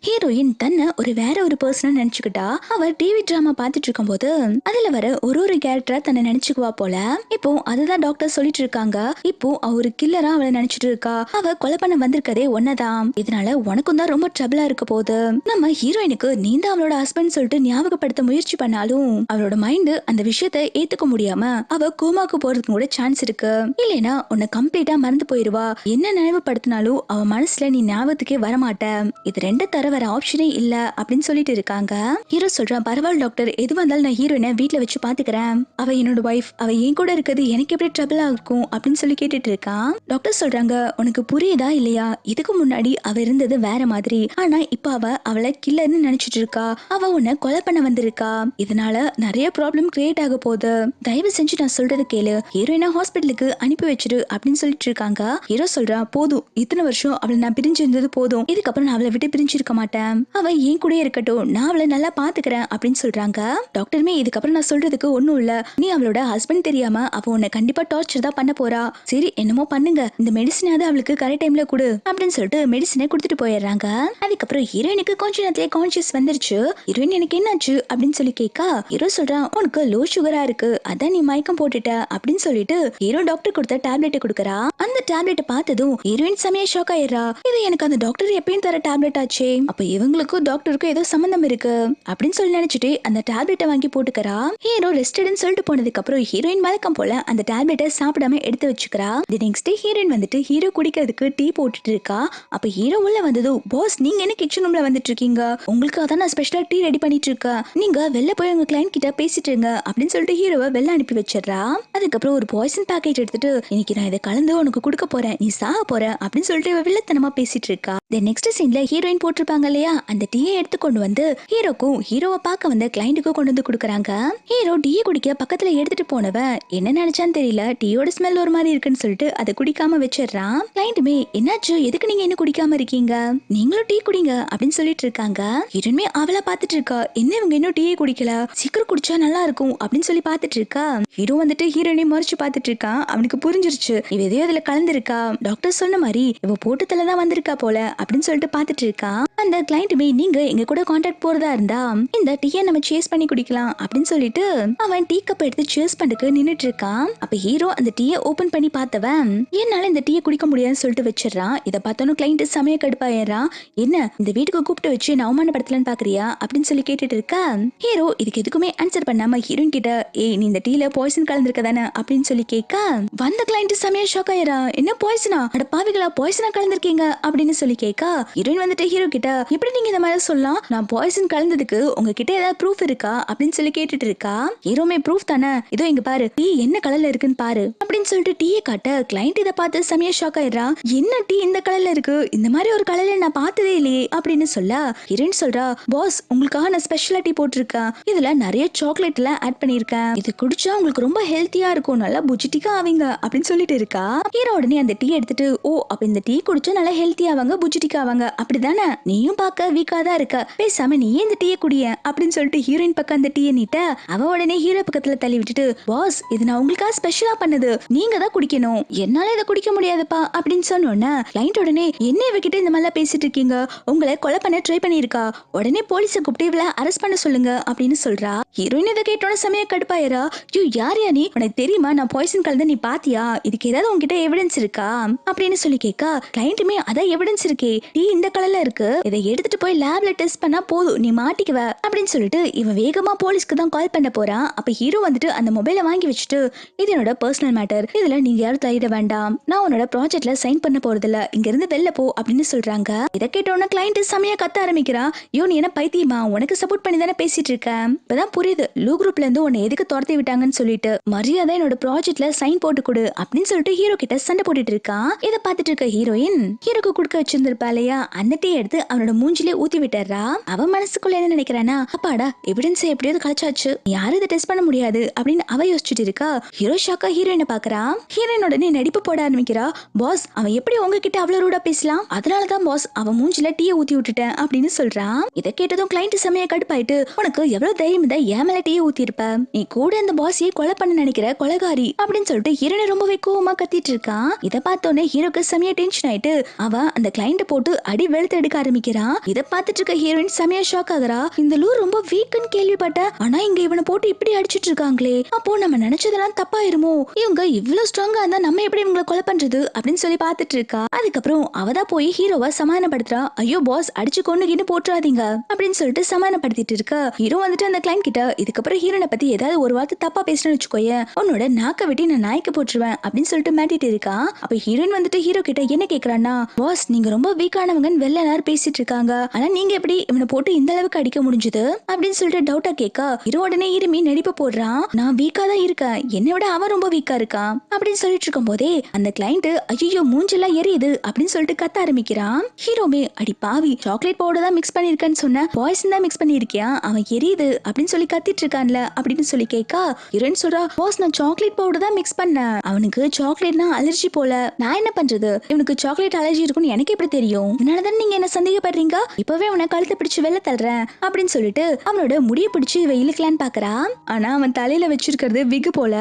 ஹீரோயின் தன்னை வேற ஒரு பர்சன் நினைச்சுக்கிட்டா. அவ டிவி டிராமா பாத்துட்டு இருக்கும் போது அதுல வர ஒரு கேரக்டரா தன்னை நினைச்சுக்குவா போல. இப்போ அதுதான் டாக்டர் சொல்லிட்டு இருக்காங்க. இப்போ அவரு கில்லரா அவளை நினைச்சிட்டு இருக்கா. அவ கொலை பண்ண வந்திருக்கதே ஒன்னதான், இதனால உனக்கும் தான் ரொம்ப ட்ரபிளா இருக்க போகுது. நம்ம ஹீரோயினுக்கு நீ தான் அவளோட ஹஸ்பண்ட் சொல்லிட்டு ஞாபகப்படுத்த முயற்சி பண்ணாலும் அவளோட மைண்ட் அந்த விஷயத்தை ஏத்துக்க முடியாம அவ கோமாக்கு போறதுக்கு கூட சான்ஸ் இருக்கு. இல்லைன்னா உன்னை கம்ப்ளீட்டா மறந்து போயிருவா. என்ன நினைவுபடுத்தினாலும் அவ மனசுல நீ ஞாபகத்துக்கே வரமாட்ட. இது ரெண்டு தர வர ஆப்ஷனே இல்ல அப்படின்னு சொல்லிட்டு இருக்காங்க. ஹீரோ சொல்றான், பரவாயில்ல டாக்டர், எது வந்தாலும் நான் ஹீரோயினை வீட்டுல வச்சு பாத்துக்கிறேன். அவ என்னோட ஒய்ஃப், அவ என் கூட இருக்கிறது எனக்கு எப்படி ட்ரபிளா இருக்கும் அப்படின்னு சொல்லி கேட்டுட்டு இருக்கான். டாக்டர் சொல்றாங்க, உனக்கு புரியுதா இல்லையா, இதுக்கு முன்னாடி அவ இருந்தது வேற மாதிரி, ஆனா இப்ப அவளை கில்லர்னு நினைச்சிட்டு இருக்கா. அவ உன்னை கொலை பண்ண வந்திருக்கா. இதனால நிறைய ப்ராப்ளம் கிரியேட் ஆக போகுது. தயவு செஞ்சு நான் சொல்றது கேளு, ஹீரோயினா ஹாஸ்பிட்டலுக்கு அனுப்பி வச்சிரு அப்படின்னு சொல்லிட்டு இருக்காங்க. ஹீரோ சொல்றா, போதும், இத்தனை வருஷம் அவளை நான் பிரிஞ்சிருந்தது போதும், இதுக்கப்புறம் நான் அவளை விட்டு பிரிஞ்சிருக்க மாட்டேன். அவ என் கூட இருக்கட்டும், நான் அவளை நல்லா பாத்துக்கிறேன் அப்படின்னு சொல்றாங்க. டாக்டருமே, இதுக்கப்புறம் நான் சொல்றதுக்கு ஒண்ணும் இல்ல, நீ அவளோட ஹஸ்பண்ட் தெரியாம அவ உன்னை கண்டிப்பா டார்ச்சர் தான் பண்ண போறா. சரி என்னமோ பண்ணுங்க, இந்த மெடிசனாவது அவளுக்கு கரெக்ட் கரெக்ட் டைம்ல கொடு அப்படின்னு சொல்லிட்டு மெடிசனை கொடுத்துட்டு போயிடுறாங்க. அதுக்கப்புறம் ஹீரோயினுக்கு கொஞ்ச நேரத்திலே கான்சியஸ் வந்துருச்சு. ஹீரோயின் எனக்கு என்னாச்சு அப்படின்னு சொல்லி கேட்கா ஹீரோ சொல்றான் உனக்கு லோ சுகரா இருக்கு அதான் நீ மயக்கம் போட்டுட்ட அப்படின்னு சொல்லிட்டு ஹீரோ டாக்டர் கொடுத்த டேப்லெட் கொடுக்கறா. அந்த டேப்லெட் பார்த்ததும் ஹீரோயின் செமையா ஷாக் ஆயிடுறா. இது எனக்கு அந்த டாக்டர் எப்பயும் தர டேப்லெட் ஆச்சே, அப்ப இவங்களுக்கும் டாக்டருக்கும் ஏதோ சம்பந்தம் இருக்கு அப்படின்னு சொல்லி நினைச்சிட்டு அந்த டேப்லெட்டை வாங்கி போட்டுக்கிறா. ஹீரோ ரெஸ்டட்னு சொல்லிட்டு போனதுக்கு அப்புறம் ஹீரோயின் வழக்கம் போல அந்த டேப்லெட்டை சாப்பிடாம எடுத்து வச்சுக்கிறா. தி நெக்ஸ்ட் டே ஹீரோயின் வந்துட்டு ஹீரோ குடிக்கிறதுக்கு டீ போட்டுட்டு இருக்கா. அப்ப ஹீரோ உள்ள வந்ததும் பாஸ் நீங்க என்ன கிச்சன் ரூம்ல வந்துட்டு இருக்கீங்க, உங்களுக்கு அதான் நான் ஸ்பெஷலா டீ ரெடி பண்ணிட்டு இருக்கேன், நீங்க வெளில போய் உங்க கிளைண்ட் கிட்ட பேசிட்டு இருங்க அப்படின்னு சொல்லிட்டு ஹீரோவை வெளில அனுப்பி வச்சிடறா. அதுக்கப்புறம் ஒரு பாய்சன் பேக்கேஜ் எடுத்துட்டு இன்னைக்கு நான் இதை கலந்து உனக்கு கொடுக்க போறேன் நீ சாக போற அப்படின்னு சொல்லிட்டு இவ வில்லத்தனமா பேசிட்டு இருக்கா. நெக்ஸ்ட் சீன்ல ஹீரோயின் போட்டிருப்பாங்க இல்லையா அந்த டீயை எடுத்து கொண்டு வந்து ஹீரோக்கும் ஹீரோவை பார்க்க வந்த கிளைண்ட்டுக்கும் கொண்டு வந்து கொடுக்குறாங்க. ஹீரோ டீயை குடிக்க பக்கத்துல எடுத்துட்டு போனவன் என்ன நினைச்சான்னு தெரியல டீயோட ஸ்மெல் ஒரு மாதிரி இருக்குன்னு சொல்லிட்டு அதை குடிக்காம வச்சிடறான். கிளைண்ட்டுமே என்னாச்சு எதுக்கு நீங்க என்ன குடிக்காம இருக்கீங்க, நீங்களும் டீ குடிங்க அப்படின்னு சொல்லிட்டு இருக்காங்க. ஹீரோயினுமே அவளை பார்த்துட்டு இருக்கா என்ன இவங்க இன்னும் டீயே குடிக்கல சீக்கிரம் குடிச்சா நல்லா இருக்கும் அப்படின்னு சொல்லி பார்த்துட்டு இருக்கா. ஹீரோ வந்துட்டு ஹீரோயினை மறைச்சு பார்த்துட்டு இருக்கான். அவனுக்கு புரிஞ்சிருச்சு இவ எதையோ அதுல கலந்துருக்கா, டாக்டர் சொன்ன மாதிரி இவ போட்டுத்தல தான் வந்திருக்கா போல அப்படின்னு சொல்லிட்டு பார்த்துட்டு இருக்கா. அந்த கிளைண்ட்டுமே நீங்க எங்க கூட கான்டாக்ட் போறதா இருந்தா இந்த டீயை நம்ம சேஸ் பண்ணி குடிக்கலாம் அப்படின்னு சொல்லிட்டு அவன் டீ கப் எடுத்து சேஸ் பண்ணதுக்கு நின்னுட்டு இருக்கான். அப்ப ஹீரோ அந்த டீயை ஓபன் பண்ணி பார்த்தவன் என்னால இந்த டீயை குடிக்க முடியாதுன்னு சொல்லிட்டு வச்சிடறான். இதை பார்த்தோன்னு கிளைண்ட் சமய கடுப்பாயிடுறான். என்ன இந்த வீட்டுக்கு கூப்பிட்டு வச்சு நான் அவமானப்படுத்தலன்னு பாக்குறியா அப்படின்னு சொல்லி கேட்டுட்டு இருக்கா. ஹீரோ இதுக்கு எதுக்குமே ஆன்சர் பண்ணாம ஹீரோயின் கிட்ட ஏய் நீ இந்த டீல பாய்சன் கலந்துருக்க தானே அப்படின்னு சொல்லி கேட்க வந்த கிளைண்ட் சமய ஷாக் ஆயிரா. என்ன பாய்சனா, அட பாவிகளா பாய்சனா கலந்துருக்கீங்க அப்படின்னு சொல்லி கேட்க ஹீரோயின் வந்துட்டு ஹீரோ கிட்ட எப்படி நீங்க இந்த மாதிரி சொல்லலாம், நான் பாய்சன் கலந்ததுக்கு உங்ககிட்ட ஏதாவது ப்ரூஃப் இருக்கா அப்படின்னு சொல்லி கேட்டுட்டு இருக்கா. ஹீரோமே ப்ரூஃப் தானே இதோ இங்க பாரு டீ என்ன கலர்ல இருக்குன்னு பாரு அப்படின்னு சொல்லிட்டு டீயை காட்ட கிளைண்ட் இதை பார்த்து சமய ஷாக் ஆயிடுறா. என்ன டீ இந்த கலர்ல இருக்கு, இந்த மாதிரி ஒரு கலர்ல நான் பார்த்ததே இல்லையே அப்படின்னு சொல்ல ஹீரோயின் சொல்றா பாஸ் உங்களுக்காக நான் ஸ்பெஷலா டீ போட்டிருக்கேன், இதுல நிறைய சாக்லேட் எல்லாம் ஆட் பண்ணிருக்கேன், இது குடிச்சா உங்களுக்கு ரொம்ப ஹெல்த்தியா இருக்கும் நல்லா புஜிட்டிக்கா ஆவீங்க அப்படின்னு சொல்லிட்டு இருக்கா. ஹீரோ உடனே அந்த டீ எடுத்துட்டு ஓ அப்ப இந்த டீ குடிச்சா நல்லா ஹெல்த்தியா ஆவாங்க புஜிட்டிக்கா ஆவாங்க அப்படிதானே, நீயும் பார்க்க வீக்கா தான் இருக்க பேசாம நீ இந்த டீயை குடிய அப்படின்னு சொல்லிட்டு ஹீரோயின் பக்கம் அந்த டீயை நீட்ட அவ உடனே ஹீரோ பக்கத்துல தள்ளி விட்டுட்டு பாஸ் இது நான் உங்களுக்காக ஸ்பெஷலா பண்ணது நீங்க தான் குடிக்கணும் என்னால இதை குடிக்க முடியாதுப்பா அப்படின்னு சொன்னோன்னே கிளைண்ட் உடனே என்ன இவகிட்ட இந்த மாதிரி பேசிட்டு இருக்கீங்க, உங்களை கொலை பண்ண ட்ரை பண்ணிருக்கா, உடனே போலீஸை கூப்பிட்டு இவளை அரெஸ்ட் பண்ண சொல்லுங்க அப்படின்னு சொல்றா. ஹீரோயின் இதை கேட்டோட சமய கடுப்பாயிரா. யூ யார் யா நீ, உனக்கு தெரியுமா நான் பாய்சன் கலந்து நீ பாத்தியா, இதுக்கு ஏதாவது உங்ககிட்ட எவிடன்ஸ் இருக்கா அப்படின்னு சொல்லி கேட்கா. கிளைண்ட்டுமே அதான் எவிடன்ஸ் இருக்கே டீ இந்த கலர்ல இருக்கு இதை எடுத்துட்டு போய் லேப்ல டெஸ்ட் பண்ணா போதும் நீ மாட்டிக்குவ அப்படின்னு சொல்லிட்டு இவன் வேகமா போலீஸ்க்கு தான் கால் பண்ண போறான். அப்ப ஹீரோ வந்துட்டு அந்த மொபைலை வாங்கி வச்சுட்டு இது என்னோட பர்சனல் மேட்டர் இதுல நீங்க யாரும் தலையிட வேண்டாம், நான் உன்னோட ப்ராஜெக்ட்ல சைன் பண்ண போறது இல்ல, இங்க இருந்து வெளில போ அப்படின்னு சொல்றாங்க. இதை கேட்டோன்னா கிளைண்ட் செமையா கத்த ஆரம்பிக்கிறா. ஐயோ நீ என்ன பைத்தியமா, உனக்கு சப்போர்ட் பண்ணி தானே பேசிட்டு இருக்கேன், இப்பதான் புரியுது லூ குரூப்ல இருந்து உன்னை எதுக்கு துரத்தி விட்டாங்கன்னு சொல்லிட்டு மரியாதை என்னோட ப்ராஜெக்ட்ல சைன் போட்டு கொடு அப்படின்னு சொல்லிட்டு ஹீரோ கிட்ட சண்டை போட்டுட்டு இருக்கான். இதை பார்த்துட்டு இருக்க ஹீரோயின் ஹீரோக்கு கொடுக்க வச்சிருந்திருப்பா இல்லையா அந்த டீ எடுத்து அவனோட மூஞ்சிலே ஊத்தி விட்டுறா. அவன் மனசுக்குள்ள என்ன நினைக்கிறானா அப்பாடா எவிடன்ஸ் எப்படியாவது கலைச்சாச்சு யாரும் இதை டெஸ்ட் பண்ண முடியாது அப்படின்னு அவ யோசிச்சுட்டு இருக்கா. ஹீரோ ஷாக்கா ஹீரோயினை பாக்குறா. ஹீரோயின் உடனே நடிப்பு போட ஆரம்பிக்கிறா. பாஸ் அவன் எப்படி உங்ககிட்ட அவ்வளவு ரூடா பேசலாம், அதனாலதான் பாஸ் அவன் மூஞ்சில டீயை ஊத்தி விட்டுட்டேன் அப்படின்னு சொல்றான். இதை கேட்டதும் கிளைண்ட் செமையா கடுப்பாயிட்டு உனக்கு எவ்வளவு தைரியம் இருந்தா ஏன் மேல டீயை ஊத்தி இருப்ப, நீ கூட இந்த பாஸையே கொலை பண்ண நினைக்கிற கொலைகாரி அப்படின்னு சொல்லிட்டு ஹீரோனை ரொம்பவே கோவமா கத்திட்டு இருக்கான். இதை பார்த்தோன்னே ஹீரோக்கு செமையா டென்ஷன் ஆயிட்டு அவன் அந்த கிளைண்ட் போட்டு அடி வெளுத்து எடுக்க ஆரம்பிக்கிறான். இதை பார்த்துட்டு இருக்க ஹீரோயின் செமையா ஷாக் ஆகுறா. இந்த லூ ரொம்ப வீக்குன்னு கேள்விப்பட்டேன், ஆனா இங்க இவனை போட்டு இப்படி அடிச்சிட்டு இருக்காங்களே, அப்போ நம்ம நினைச்சதெல்லாம் தப்பாயிருமோ, இவங்க இவ்வளவு ஸ்ட்ராங்கா இருந்தா நம்ம எப்படி இவங்களை கொலை பண்றது அப்படின்னு சொல்லி பார்த்துட்டு இருக்கா. அதுக்கப்புறம் அவதான் போய் ஹீரோவை சமாதானப்படுத்துறா. ஐயோ பாஸ் அடிச்சு கொண்டுகின்னு போட்டுறாதீங்க அப்படின்னு சொல்லிட்டு சமாதானப்படுத்திட்டு இருக்கா. ஹீரோ வந்துட்டு அந்த கிளைண்ட் கிட்ட இதுக்கப்புறம் ஹீரோனை பத்தி ஏதாவது ஒரு வார்த்தை தப்பா பேசணும்னு வச்சுக்கோயே உன்னோட நாக்க வெட்டி நான் நாய்க்கு போட்டுருவேன் அப்படின்னு சொல்லிட்டு மாட்டிட்டு இருக்கா. அப்ப ஹீரோயின் வந்துட்டு ஹீரோ கிட்ட என்ன கேக்குறான்னா பாஸ் நீங்க ரொம்ப வீக்கானவங்கன்னு வெளில எல்லாரும் பேசிட்டு இருக்காங்க, ஆனா நீங்க எப்படி இவனை போட்டு இந்த அளவுக்கு அடிக்க முடிஞ்சது அப்படின்னு சொல்லிட்டு டவுட்டா கேட்கா. ஹீரோ உடனே இருமி நடிப்பு போடுறான். நான் வீக்கா தான் இருக்கேன், என்னை விட அவன் ரொம்ப வீக்கா இருக்கான் அப்படின்னு சொல்லிட்டு இருக்கும் போதே அந்த கிளைண்ட் ஐயோ மூஞ்செல்லாம் எரியுது அப்படின்னு சொல்லிட்டு கத்த ஆரம்பிக்கிறான். ஹீரோமே அடி பாவி சாக்லேட் பவுடர் தான் மிக்ஸ் பண்ணிருக்கேன்னு சொன்ன பாய்சன் தான் மிக்ஸ் பண்ணிருக்கியா அவன் எரியுது அப்படின்னு சொல்லி கத்திட்டு இருக்கான்ல அப்படின்னு சொல்லி கேட்கா ஹீரோயின் சொல்றா பாஸ் நான் சாக்லேட் பவுடர் தான் மிக்ஸ் பண்ணேன். அவனுக்கு சாக்லேட்னா அலர்ஜி போல. நான் என்ன பண்றது? இவனுக்கு சாக்லேட் அலர்ஜி இருக்குன்னு எனக்கு எப்படி தெரியும்? இதனாலதான் நீங்க என்ன சந்தேகப்படுறீங்க? இப்பவே அவனை கழுத்தை பிடிச்சு வெளில தள்ளுறேன் அப்படின்னு சொல்லிட்டு அவனோட முடிய பிடிச்சு இவ இழுக்கலான்னு பாக்குறா. ஆனா அவன் தலையில வச்சிருக்கிறது விகு போல.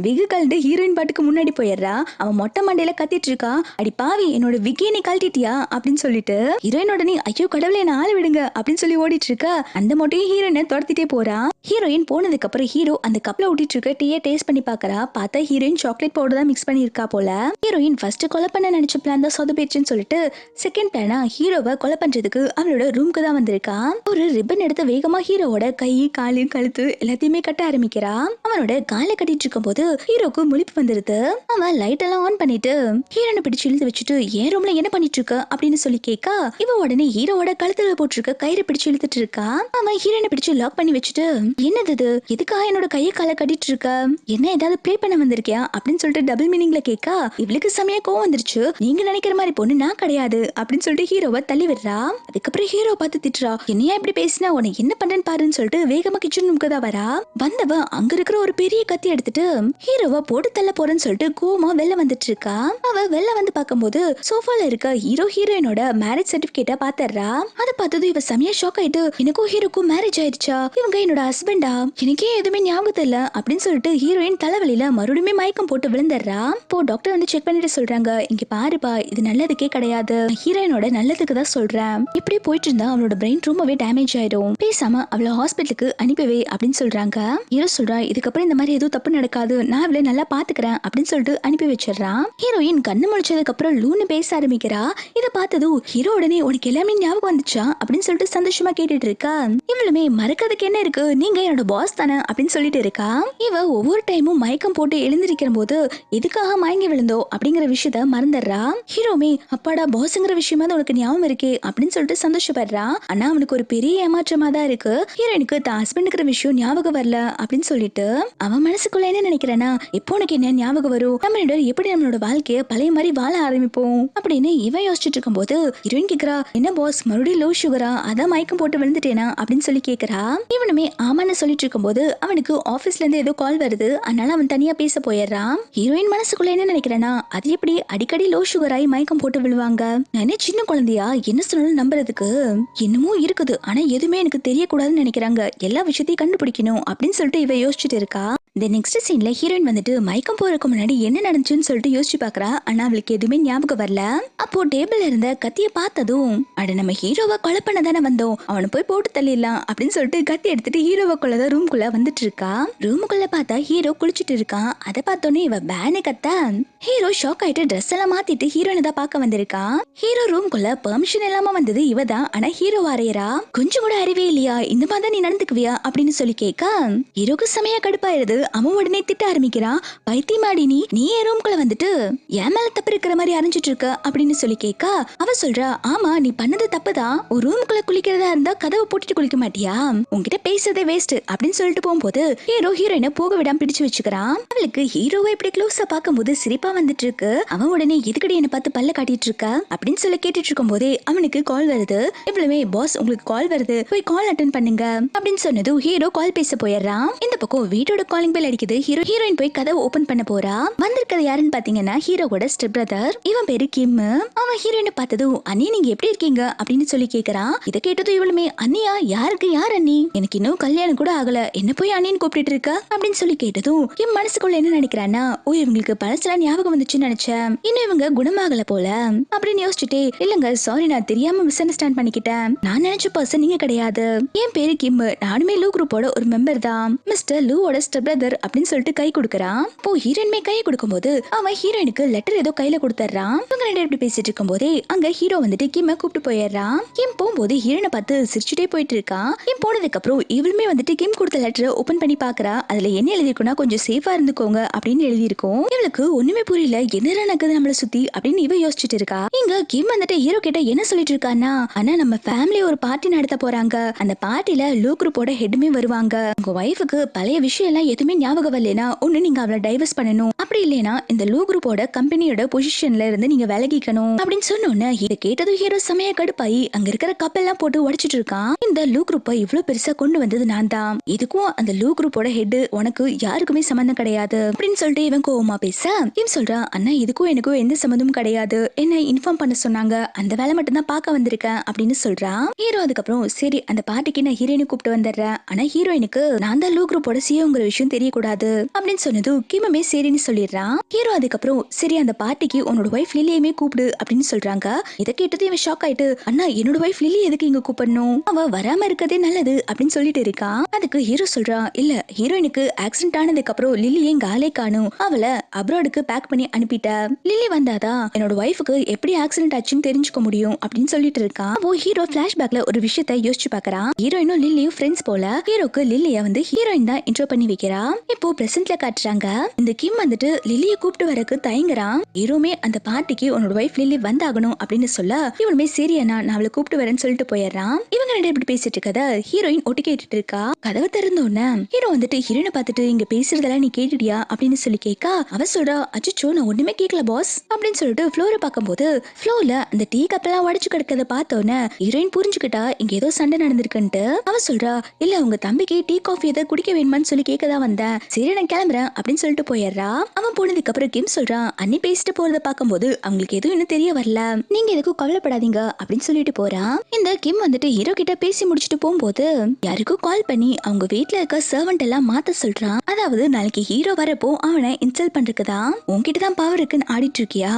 விகு கழண்டு ஹீரோயின் பாட்டுக்கு முன்னாடி போயிடுறா. அவன் மொட்டை மண்டையில கத்திட்டு இருக்கா, அடி பாவி என்னோட விக்கியை நீ கழட்டிட்டியா அப்படின்னு சொல்லிட்டு ஹீரோயினோட நீ ஐயோ கடவுளே என்ன ஆள விடுங்க அப்படின்னு சொல்லி ஓடிட்டு இருக்கா. அந்த மொட்டையும் ஹீரோயினை துரத்திட்டே போறா. ஹீரோயின் போனதுக்கு அப்புறம் ஹீரோ அந்த கப்ல ஊட்டிட்டு இருக்க டீயை டேஸ்ட் பண்ணி பாக்குறா. பார்த்தா ஹீரோயின் சாக்லேட் பவுடர் தான் மிக்ஸ் பண்ணி இருக்கா போல. ஹீரோயின் ஃபர்ஸ்ட் கொலை பண்ண நினைச்ச பிளான் தான் சொதப்பிடுச்சுன்னு சொல்லிட்டு செகண்ட் பிளானா ஹீரோவை கொலை பண்றதுக்கு அவளோட ரூம்க்கு தான் வந்திருக்கா. ஒரு ரிப்பன் எடுத்து வேகமா ஹீரோவோட கை காலு கழுத்து எல்லாத்தையுமே கட்ட ஆரம்பிக்கிறா. அவனோட காலை கட்டிட்டு இருக்கும் போது ஹீரோக்கு முழிப்பு வந்துருது. அவன் லைட் எல்லாம் ஆன் பண்ணிட்டு ஹீரோனை பிடிச்சு இழுத்து வச்சுட்டு ஏன் ரூம்ல என்ன பண்ணிட்டு இருக்க அப்படின்னு சொல்லி கேட்கா. இவ உடனே ஹீரோவோட கழுத்துல போட்டிருக்க கயிறு பிடிச்சு இழுத்துட்டு இருக்கா. அவன் ஹீரோனை பிடிச்சு லாக் பண்ணி வச்சுட்டு என்னது இது, எதுக்காக என்னோட கையை காலை கட்டிட்டு இருக்க, என்ன ஏதாவது ப்ளே பண்ண வந்திருக்கியா அப்படின்னு சொல்லிட்டு டபுள் மீனிங்ல கேட்கா. இவளுக்கு செமையா கோவம் வந்துருச்சு. நீங்க நினைக்கிற மாதிரி பொண்ணு நான் கிடையாது அப்படின்னு சொல்லிட்டு ஹீரோவை தள்ளி விடுறா. அதுக்கப்புறம் ஹீரோ பார்த்து திட்டுறா, என்னையா இப்படி பேசினா உன்னை என்ன பண்றேன்னு பாருன்னு சொல்லிட்டு வேகமா கிச்சன் ரூமுக்கு தான் வரா. வந்தவ அங்க இருக்கிற ஒரு பெரிய கத்தி எடுத்துட்டு ஹீரோவை போட்டு தள்ள போறேன்னு சொல்லிட்டு கோவமா வெளில வந்துட்டு இருக்கா. அவ வெளில வந்து பார்க்கும்போது சோஃபால இருக்க ஹீரோ ஹீரோயினோட மேரேஜ் சர்டிபிகேட்டை பாத்துறா. அதை பார்த்ததும் இவ செமையா ஷாக் ஆயிட்டு எனக்கும் ஹீரோக்கும் மேரேஜ் ஆயிடுச்சா, இவங்க என்னோட ஹஸ்பண்டா, எனக்கே எதுவுமே ஞாபகம் இல்ல அப்படின்னு சொல்லிட்டு ஹீரோயின் தலைவலியில மறுபடியும் மயக்கம் போட்டு விழுந்துடுறா. இப்போ டாக்டர் வந்து செக் பண்ணிட்டு சொல்றாங்க, இங்க பாருப்பா இது நல்லதுக்கே கிடையாது, ஹீரோயினோட நல்லதுக்கு தான் சொல்றேன், இப்படி போயிட்டு இருந்தா அவளோட பிரெயின் ரொம்பவே டேமேஜ் ஆயிடும், பேசாம அவளை ஹாஸ்பிட்டலுக்கு அனுப்பிவே அப்படின்னு சொல்றாங்க. ஹீரோ சொல்றா இதுக்கப்புறம் இந்த மாதிரி எதுவும் தப்பு நடக்காது, நான் அவளை நல்லா பாத்துக்கிறேன் அப்படின்னு சொல்லிட்டு அனுப்பி வச்சிடறான். ஹீரோயின் கண்ணு முடிச்சதுக்கு அப்புறம் லூன்னு பேச ஆரம்பிக்கிறா. இதை பார்த்ததும் ஹீரோ உடனே உனக்கு எல்லாமே ஞாபகம் வந்துச்சா அப்படின்னு சொல்லிட்டு சந்தோஷமா கேட்டுட்டு இருக்கா. இவளுமே மறக்கிறதுக்கு என்ன இருக்கு, நீங்க என்னோட பாஸ் தானே அப்படின்னு சொல்லிட்டு இருக்கா. இவ ஒவ்வொரு டைமும் மயக்கம் போட்டு எழுந்திருக்கிற போது எதுக்காக மயங்கி விழுந்தோ அப்படிங்கிற விஷயத்த மறந்துடுறா. ஹீரோமே அப்பாடா பாஸ்ங்கிற விஷயமா தான் உனக்கு ஞாபகம் இருக்கே அப்படின்னு சொல்லிட்டு சந்தோஷப்படுறா. ஆனா அவனுக்கு ஒரு பெரிய ஏமாற்றமா தான் இருக்கு. ஹீரோனுக்கு தான் ஹஸ்பண்டுங்கிற விஷயம் ஞாபகம் வரல அப்படின்னு சொல்லிட்டு அவன் மனசுக்குள்ள என்ன நினைக்கிறேன்னா எப்போ உனக்கு என்ன ஞாபகம் வரும், நம்ம எப்படி நம்மளோட வாழ்க்கைய பழைய மாதிரி வாழ ஆரம்பிப்போம் அப்படின்னு இவன் யோசிச்சுட்டு இருக்கும் போது ஹீரோயின் கேக்குறா, என்ன பாஸ் மறுபடியும் லோ சுகரா, அதான் மயக்கம் போட்டு விழுந்துட்டேனா அப்படின்னு சொல்லி கேக்குறா. இவனுமே ஆமான்னு சொல்லிட்டு இருக்கும் போது அவனுக்கு ஆபீஸ்ல இருந்து ஏதோ கால் வருது, அதனால அவன் தனியா பேச போயிடுறான். ஹீரோயின் மனசுக்குள்ள என்ன நினைக்கிறேன்னா அது எப்படி அடிக்கடி லோ சுகர் ஆகி மயக்கம் போட்டு விழுவாங்க, நான் சின்ன குழந்தையா என்ன சொன்னாலும் நம்புறதுக்கு என்னமோ இருக்குது, ஆனா எதுவுமே எனக்கு தெரியக்கூடாதுன்னு நினைக்கிறாங்க, எல்லா விஷயத்தையும் கண்டுபிடிக்கணும் அப்படின்னு சொல்லிட்டு இவ யோசிச்சுட்டு இருக்கா. இந்த நெக்ஸ்ட் சீன்ல ஹீரோயின் வந்துட்டு மயக்கம் போறதுக்கு முன்னாடி என்ன நடந்துச்சுன்னு சொல்லிட்டு யோசிச்சு பாக்குறா. ஆனா அவளுக்கு எதுவுமே ஞாபகம் வரல. அப்போ டேபிள்ல இருந்த கத்திய பார்த்ததும் அட நம்ம ஹீரோவை கொலை பண்ண தானே வந்தோம், அவனை போய் போட்டு தள்ளிடலாம் அப்படின்னு சொல்லிட்டு கத்தி எடுத்துட்டு ஹீரோவை கொள்ளதான் ரூம்குள்ள வந்துட்டு இருக்கா. ரூமுக்குள்ள பார்த்தா ஹீரோ குளிச்சுட்டு இருக்கான். அதை பார்த்தோன்னே இவ பேனு கத்த ஹீரோ ஷாக் ஆயிட்டு ட்ரெஸ் எல்லாம் மாத்திட்டு ஹீரோனை தான் பார்க்க வந்திருக்கான். ஹீரோ ரூம்குள்ள பெர்மிஷன் இல்லாம வந்தது இவதான். ஆனா ஹீரோ வரையறா, கொஞ்சம் கூட அறிவே இல்லையா, இந்த மாதிரி நீ நடந்துக்குவியா அப்படின்னு சொல்லி கேட்க ஹீரோக்கு செமையா கடுப்பாயிருது. அவன் உடனே திட்ட ஆரம்பிக்கிறான், பைத்தியமாடி நீ என் ரூம்குள்ள வந்துட்டு என் மேல தப்பு இருக்கிற மாதிரி அரைஞ்சிட்டு இருக்க அப்படின்னு சொல்லி கேட்க அவ சொல்றா, ஆமா நீ பண்ணது தப்புதான், ஒரு ரூமுக்குள்ள குளிக்கிறதா இருந்தா கதவை போட்டுட்டு குளிக்க மாட்டியா, உன்கிட்ட பேசுறதே வேஸ்ட் அப்படின்னு சொல்லிட்டு போகும்போது ஹீரோ ஹீரோயினை போக விடாம பிடிச்சு வச்சுக்கிறான். அவளுக்கு ஹீரோவை இப்படி க்ளோஸா பார்க்கும்போது சிரிப்பா வந்துட்டு இருக்கு. அவன் உடனே எதுக்கடி என்ன பார்த்து பல்ல காட்டிட்டு இருக்க அப்படின்னு சொல்லி கேட்டுட்டு இருக்கும் போதே அவனுக்கு கால் வருது. இவ்வளவுமே பாஸ் உங்களுக்கு கால் வருது, போய் கால் அட்டென்ட் பண்ணுங்க அப்படின்னு சொன்னது ஹீரோ கால் பேச போயிடுறான். இந்த பக்கம் வீட்டோட காலிங் பெல் அடிக்குது. ஹீரோயின் போய் கதவை ஓபன் பண்ண போறா. வந்திருக்கிறது யாருன்னு பாத்தீங்கன்னா ஹீரோவோட ஸ்டெப் பிரதர். இவன் பேரு கிம். அவன் ஹீரோயினை பார்த்ததும் அண்ணி நீங்க எப்படி இருக்கீங்க அப்படின்னு சொல்லி கேக்குறான். இதை கேட்டதும் இவளுமே அண்ணியா, யாருக்கு யார் அண்ணி, எனக்கு இன்னும் கல்யாணம் கூட ஆகல, என்ன போய் அண்ணின்னு கூப்பிட்டு இருக்க அப்படின்னு சொல்லி கேட்டதும் என் மனசுக்குள்ள என்ன நினைக்கிறான்னா, ஓ இவங்களுக்கு பழசெல்லாம் ஞாபகம் வந்துச்சுன்னு நினைச்சேன், இன்னும் இவங்க குணமாகல போல அப்படின்னு யோசிச்சுட்டே, இல்லங்க சாரி நான் தெரியாம மிஸ் அண்டர்ஸ்டாண்ட் பண்ணிக்கிட்டேன், நான் நினைச்ச பர்சன் நீங்க கிடையாது, என் பேரு கிம், நானுமே லூ குரூப்போட ஒரு மெம்பர் தான், மிஸ்டர் லூவோட ஸ்டெப் பிரதர் அப்படின்னு சொல்லிட்டு கை கொடுக்கறான். இப்போ ஹீரோயின்மே கையை கொடுக்கும்போது அவன் ஹீரோயினுக்கு லெட்டர் ஏதோ கையில கொடுத்துறான். இவங்க ரெண்டு எப்படி பேசிட்டு இருக்கும் போதே அங்க ஹீரோ வந்துட்டு கிம்ம கூப்பிட்டு போயிடுறான். கிம் போகும்போது ஹீரோனை பார்த்து சிரிச்சுட்டே போயிட்டு இருக்கான். கிம் போனதுக்கு அப்புறம் இவளுமே வந்துட்டு கிம் கொடுத்த லெட்டரை ஓபன் பண்ணி பாக்குறா. அதுல என்ன எழுதிருக்குன்னா கொஞ்சம் சேஃபா இருந்துக்கோங்க அப்படின்னு எழுதிருக்கும். இவளுக்கு ஒண்ணுமே புரியல, என்ன நடக்குது நம்மள சுத்தி அப்படின்னு இவ யோசிச்சுட்டு இருக்கா. இங்க கிம் வந்துட்டு ஹீரோ கிட்ட என்ன சொல்லிட்டு இருக்கான்னா, ஆனா நம்ம ஃபேமிலி ஒரு பார்ட்டி நடத்த போறாங்க, அந்த பார்ட்டில லூ குரூப்போட ஹெட்டுமே வருவாங்க, உங்க வைஃபுக்கு பழைய விஷயம் எல்லாம் எதுவுமே ஞாபகம் வரலனா ஒண்ணு நீங்க அவளை டைவர்ஸ் பண்ணணும், அப்படி அப்படி இல்லைனா இந்த லூ குரூப்போட கம்பெனியோட பொசிஷன்ல இருந்து நீங்க விலகிக்கணும் அப்படின்னு சொன்னோன்னே இதை கேட்டதும் ஹீரோ செமையா கடுப்பாயி அங்க இருக்கிற கப்பெல்லாம் போட்டு உடைச்சிட்டு இருக்கான். இந்த லூ குரூப்பை இவ்வளவு பெருசா கொண்டு வந்தது நான் தான், இதுக்கும் அந்த லூ குரூப்போட ஹெட் உனக்கு யாருக்குமே சம்பந்தம் கிடையாது அப்படின்னு சொல்லிட்டு இவன் கோவமா பேச இவன் சொல்றான், அண்ணா இதுக்கும் எனக்கும் எந்த சம்பந்தமும் கிடையாது, என்ன இன்ஃபார்ம் பண்ண சொன்னாங்க, அந்த வேலை மட்டும் தான் பார்க்க வந்திருக்கேன் அப்படின்னு சொல்றான். ஹீரோ அதுக்கப்புறம் சரி அந்த பார்ட்டிக்கு நான் ஹீரோயினை கூப்பிட்டு வந்துடுறேன், ஆனா ஹீரோயினுக்கு நான் தான் லூ குரூப்போட சியோங்கிற விஷயம் தெரியக்கூடாது அப்படின்னு சொன்னது கிம்மே சரின்னு சொல்லிடுறான். ஹீரோ அதுக்கப்புறம் சரி அந்த பார்ட்டிக்கு உன்னோட ஒய்ஃப் லில்லியுமே கூப்பிடு அப்படின்னு சொல்றாங்க. இதை கேட்டது இவன் ஷாக் ஆயிட்டு, அண்ணா என்னோட ஒய்ஃப் லில்லி எதுக்கு இங்க கூப்பிடணும், அவ வராம இருக்கதே நல்லது அப்படின்னு சொல்லிட்டு இருக்கான். அதுக்கு ஹீரோ சொல்றான், இல்ல ஹீரோயினுக்கு ஆக்சிடென்ட் ஆனதுக்கு அப்புறம் லில்லியை இங்க ஆளே காணும், அவளை அப்ராடுக்கு பேக் பண்ணி அனுப்பிட்ட, லில்லி வந்தாதான் என்னோட ஒய்ஃபுக்கு எப்படி ஆக்சிடென்ட் ஆச்சுன்னு தெரிஞ்சுக்க முடியும் அப்படின்னு சொல்லிட்டு இருக்கான். அப்போ ஹீரோ பிளாஷ்பேக்ல ஒரு விஷயத்தை யோசிச்சு பாக்குறான். ஹீரோயினும் லில்லியும் ஃப்ரெண்ட்ஸ் போல ஹீரோக்கு லில்லிய வந்து ஹீரோயின் தான் இன்ட்ரோ பண்ணி வைக்கிறா. இப்போ பிரசன்ட்ல காட்டுறாங்க இந்த கிம் வந்துட்டு லில்லிய கூப்பிட்டு வரக்கு தயங்குறான். ஹீரோமே அந்த பார்ட்டிக்கு உன்னோட ஒய்ஃப் லில்லி வந்தாகணும் அப்படின்னு சொல்ல இவனுமே சரி அண்ணா நான் அவளை கூப்பிட்டு வரேன்னு சொல்லிட்டு போயிடுறான். இவங்க ரெண்டு இப்படி பேசிட்டு இருக்கத ஹீரோயின் ஒட்டி கேட்டுட்டு இருக்கா. கதவை திறந்தோன்னு ஹீரோ வந்துட்டு ஹீரோயினை பார்த்துட்டு இங்க பேசுறதெல்லாம் நீ கேட்டுடியா அப்படின்னு சொல்லி கேட்கா. அவ சொல்றா, அச்சோ நான் ஒண்ணுமே கேட்கல பாஸ் அப்படின்னு சொல்லிட்டு ஃப்ளோரை பார்க்கும்போது ஃப்ளோர்ல அந்த டீ கப்பெல்லாம் உடைச்சு கிடக்கத பார்த்தோன்னே ஹீரோயின் புரிஞ்சுக்கிட்டா இங்க ஏதோ சண்டை நடந்திருக்குன்ட்டு. அவ சொல்றா, இல்ல உங்க தம்பிக்கு டீ காஃபி எதை குடிக்க வேணுமான்னு சொல்லி கேட்கதான் வந்தேன், சரி நான் கிளம்புறேன் அப்படின்னு சொல்லிட்டு போயிடுறா. அவன் போனதுக்கு அப்புறம் கிம் சொல்றான், அண்ணி பேசிட்டு போறத பார்க்கும்போது அவங்களுக்கு எதுவும் இன்னும் தெரிய வரல, நீங்க எதுக்கும் கவலைப்படாதீங்க அப்படின்னு சொல்லிட்டு போறான். இந்த கிம் வந்துட்டு ஹீரோ கிட்ட பேசி முடிச்சுட்டு போகும்போது யாருக்கும் கால் பண்ணி அவங்க வீட்டுல இருக்க சர்வெண்ட் எல்லாம் மாத்த சொல்றான். அதாவது நாளைக்கு ஹீரோ வரப்போ அவனை இன்சல்ட் பண்றதுக்குதான், உன்கிட்ட தான் பவர் இருக்குன்னு ஆடிட்டு இருக்கியா,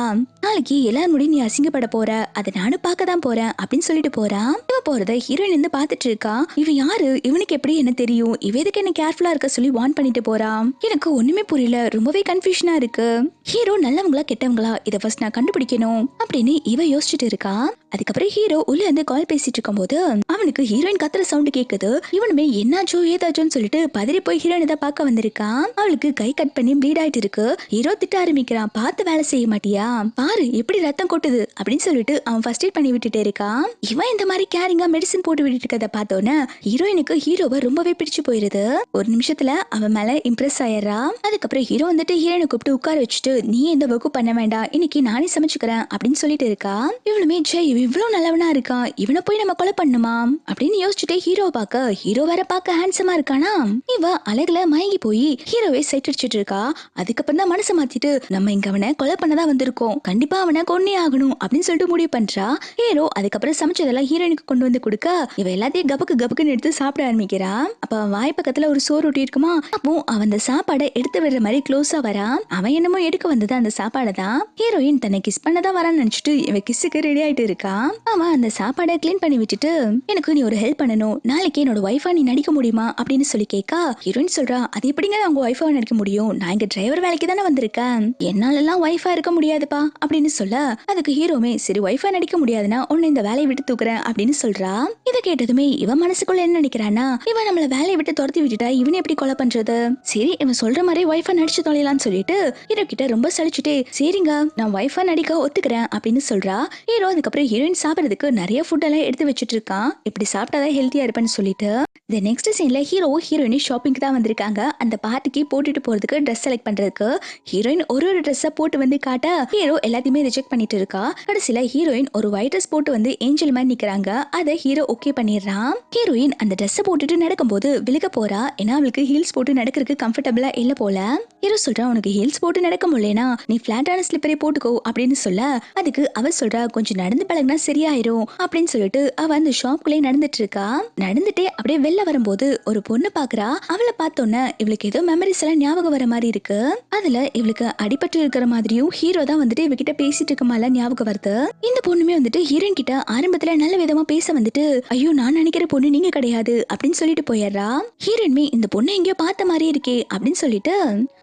நாளைக்கு எல்லாரும் முடி நீ அசிங்கப்பட போற, அதை நானும் பார்க்க தான் போறேன் அப்படின்னு சொல்லிட்டு போறான். இவ போறத ஹீரோயின் இருந்து பாத்துட்டு இருக்கா. இவ யாரு, இவனுக்கு எப்படி என்ன தெரியும், இவ எதுக்கு என்ன கேர்ஃபுல்லா இருக்க சொல்லி வார்ன் பண்ணிட்டு போறான். எனக்கு ஒண்ணுமே புரியல, ரொம்பவே கன்ஃபியூஷனா இருக்கு, ஹீரோ நல்லவங்களா கெட்டவங்களா இதை ஃபர்ஸ்ட் நான் கண்டுபிடிக்கணும் அப்படின்னு இவ யோசிச்சுட்டு இருக்கா. அதுக்கப்புறம் ஹீரோ உள்ள இருந்து கால் பேசிட்டு இருக்கும் போது அவனுக்கு ஹீரோயின் கத்துற சவுண்ட் கேக்குது. இவனுமே என்னாச்சோ ஏதாச்சோன்னு சொல்லிட்டு பதறி போய் ஹீரோயின் தான் பார்க்க வந்திருக்கான். அவளுக்கு கை கட் பண்ணி ப்ளீட் ஆயிட்டு இருக்கு. ஹீரோ திட்ட ஆரம்பிக்கிறான், பார்த்து வேலை செய்ய மாட்டியா, பாரு எப்படி ரத்தம் கொட்டுது அப்படின்னு சொல்லிட்டு அவன் ஃபர்ஸ்ட் எய்ட் பண்ணி விட்டுட்டே இருக்கான். இவன் இந்த மாதிரி கேரிங்கா மெடிசன் போட்டு விட்டுட்டு இருக்கத பார்த்தோன்னே ஹீரோயினுக்கு ஹீரோவை ரொம்பவே பிடிச்சு போயிருது. ஒரு நிமிஷத்துல அவன் மேல இம்ப்ரெஸ் ஆயிடுறா. அதுக்கப்புறம் ஹீரோ வந்துட்டு ஹீரோயினை கூப்பிட்டு உட்கார வச்சுட்டு நீ எந்த ஒர்க்கும் பண்ண வேண்டாம், இன்னைக்கு நானே சமைச்சுக்கிறேன் அப்படின்னு சொல்லிட்டு இருக்கா. இவளுமே ஜெய் இவ்வளவு நல்லவனா இருக்கான், இவனை போய் நம்ம கொலை பண்ணுமா அப்படின்னு யோசிச்சுட்டே ஹீரோ பார்க்க ஹீரோ வேற பார்க்க ஹேண்ட்ஸமா இருக்கானா. இவ அழகுல மயங்கி போய் ஹீரோவை சைட் அடிச்சிட்டு இருக்கா. அதுக்கப்புறம் தான் மனசை மாத்திட்டு நம்ம இங்க அவனை கொலை பண்ணதான் வந்திருக்கோம், கண்டிப்பா அவனை கொன்னே ஆகணும் அப்படின்னு சொல்லிட்டு முடிவு பண்றா. ஹீரோ அதுக்கப்புறம் சமைச்சதெல்லாம் ஹீரோயினுக்கு கொண்டு வந்து கொடுக்க இவ எல்லாத்தையும் கபக்கு கபக்குன்னு எடுத்து சாப்பிட ஆரம்பிக்கிறா. அப்ப வாய் பக்கத்துல ஒரு சோறு ஒட்டி இருக்குமா, அப்போ அவன் அந்த சாப்பாடை எடுத்து விடுற மாதிரி க்ளோஸா வரா. அவன் என்னமோ எடுக்க வந்தது அந்த சாப்பாடை தான். ஹீரோயின் தன்னை கிஸ் பண்ணதான் வரான்னு நினைச்சிட்டு இவ கிஸ்ஸுக்கு ரெடி ஆயிட்டு இருக்கா. அவன் அந்த சாப்பாடை கிளீன் பண்ணி வச்சுட்டு எனக்கு நீ ஒரு ஹெல்ப் பண்ணணும், நாளைக்கு என்னோட ஒய்ஃபா நீ நடிக்க முடியுமா அப்படின்னு சொல்லி கேட்கா. ஹீரோயின் சொல்றா, அது எப்படிங்க உங்க ஒய்ஃபா நடிக்க முடியும், நான் இங்க டிரைவர் வேலைக்கு தானே வந்திருக்கேன், என்னால எல்லாம் ஒய்ஃபா இருக்க முடியாதுப்பா அப்படின்னு சொல்ல அதுக்கு ஹீரோமே சரி ஒய்ஃபா நடிக்க முடியாதுன்னா உன்னை இந்த வேலையை விட்டு தூக்குறேன் அப்படின்னு சொல்றா. இதை கேட்டதுமே இவன் மனசுக்குள்ள என்ன நினைக்கிறானா, இவன் நம்மள வேலையை விட்டு துரத்தி விட்டுட்டா இவனை எப்படி கொலை பண்றது, சரி இவன் சொல்ற மாதிரி ஒய்ஃபா நடிச்சு தொலைலான்னு சொல்லிட்டு ஹீரோ கிட்ட ரொம்ப சலிச்சுட்டே சரிங்க நான் ஒய்ஃபா நடிக்க ஒத்துக்கிறேன் அப்படின்னு சொல்றா. ஹீரோ அதுக்கப்புறம் ஹீரோயின் சாப்பிடறதுக்கு நிறைய ஃபுட் எல்லாம் எடுத்து வச்சுட்டு இருக்கான், இப்படி சாப்பிட்டாதான் ஹெல்த்தியா இருப்பேன்னு சொல்லிட்டு. இந்த நெக்ஸ்ட் சீன்ல ஹீரோ ஹீரோயின் ஷாப்பிங்க்கு தான் வந்திருக்காங்க. அந்த பார்ட்டிக்கு போட்டுட்டு போறதுக்கு ட்ரெஸ் செலக்ட் பண்றதுக்கு ஹீரோயின் ஒரு ட்ரெஸ்ஸை போட்டு வந்து காட்ட ஹீரோ எல்லாத்தையுமே ரிஜெக்ட் பண்ணிட்டு இருக்கா. கடைசியில ஹீரோயின் ஒரு ஒயிட் ட்ரெஸ் போட்டு வந்து ஏஞ்சல் மாதிரி நிக்கிறாங்க. அதை ஹீரோ ஓகே பண்ணிடுறான். ஹீரோயின் அந்த ட்ரெஸ்ஸை போட்டுட்டு நடக்கும்போது விழுக போறா. ஏன்னா அவளுக்கு ஹீல்ஸ் போட்டு நடக்கிறதுக்கு கம்ஃபர்டபுளா இல்ல போல. ஹீரோ சொல்றா, உனக்கு ஹீல்ஸ் போட்டு நடக்க முடியலனா நீ பிளாட்டான ஸ்லிப்பரே போட்டுக்கோ அப்படின்னு சொல்ல அதுக்கு அவ சொல்றா, கொஞ்சம் நடந்து பழகினா சரியாயிரும் அப்படின்னு சொல்லிட்டு அவ அந்த ஷாப்குள்ளே நடந்துட்டு இருக்கா. நடந்துட்டே அப்படியே வெளில வரும்போது ஒரு பொண்ணு பாக்குறா. அவளை பார்த்தோன்னே இவளுக்கு ஏதோ மெமரிஸ் எல்லாம் ஞாபகம் வர மாதிரி இருக்கு. அதுல இவளுக்கு அடிபட்டு இருக்கிற மாதிரியும் ஹீரோ தான் வந்துட்டு இவகிட்ட பேசிட்டு இருக்க மாதிரி ஞாபகம் வருது. இந்த பொண்ணுமே வந்துட்டு ஹீரோயின் கிட்ட ஆரம்பத்துல நல்ல விதமா பேச வந்துட்டு ஐயோ நான் நினைக்கிற பொண்ணு நீங்க கிடையாது அப்படின்னு சொல்லிட்டு போயிடுறா. ஹீரோயின்மே இந்த பொண்ணு எங்கேயோ பார்த்த மாதிரி இருக்கே அப்படின்னு சொல்லிட்டு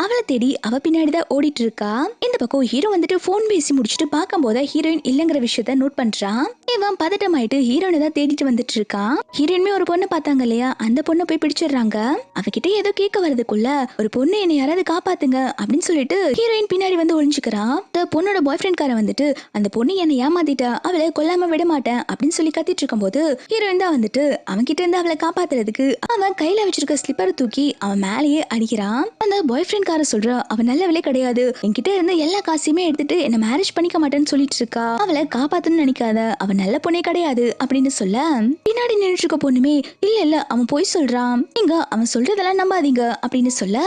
அவளை தேடி அவ பின்னாடிதான் ஓடிட்டு இருக்கா. இந்த பக்கம் ஹீரோ வந்துட்டு போன் பேசி முடிச்சுட்டு பார்க்கும் போது ஹீரோயின் இல்லங்கிற விஷயத்த நோட் பண்றா. பண்றான். இவன் பதட்டமாயிட்டு ஹீரோனை தான் தேடிட்டு வந்துட்டு இருக்கான். ஹீரோயினுமே ஒரு பொண்ணு பார்த்தாங்க இல்லையா, அந்த பொண்ணை போய் பிடிச்சிடுறாங்க. அவகிட்ட ஏதோ கேட்க வரதுக்குள்ள ஒரு பொண்ணு என்னை யாராவது காப்பாத்துங்க அப்படின்னு சொல்லிட்டு ஹீரோயின் பின்னாடி வந்து ஒளிஞ்சுக்கிறான். இந்த பொண்ணோட பாய் ஃப்ரெண்ட் காரன் வந்துட்டு அந்த பொண்ணு என்னை ஏமாத்திட்டா, அவளை கொல்லாம விட மாட்டேன் அப்படின்னு சொல்லி கத்திட்டு இருக்கும் போது ஹீரோயின் தான் வந்துட்டு அவன் கிட்ட இருந்து அவளை காப்பாத்துறதுக்கு அவன் கையில வச்சிருக்க ஸ்லிப்பரை தூக்கி அவன் மேலேயே அடிக்கிறான். அந்த பாய் ஃப்ரெண்ட் கார சொல்றா, அவன் நல்லவளே கிடையாது, என்கிட்ட இருந்து எல்லா காசையுமே எடுத்துட்டு என்ன மேரேஜ் பண்ணிக்க மாட்டேன்னு சொல்லிட்டு இருக்கா, அவளை காப்பாத்துன்னு நினைக்காத, அவன் நல்ல பொண்ணே கிடையாது அப்படின்னு சொல்ல பின்னாடி நின்றுட்டு இருக்க பொண்ணுமே இல்ல இல்ல அவன் போய் சொல்றான், நீங்க அவன் சொல்றதெல்லாம் நம்பாதீங்க அப்படின்னு சொல்ல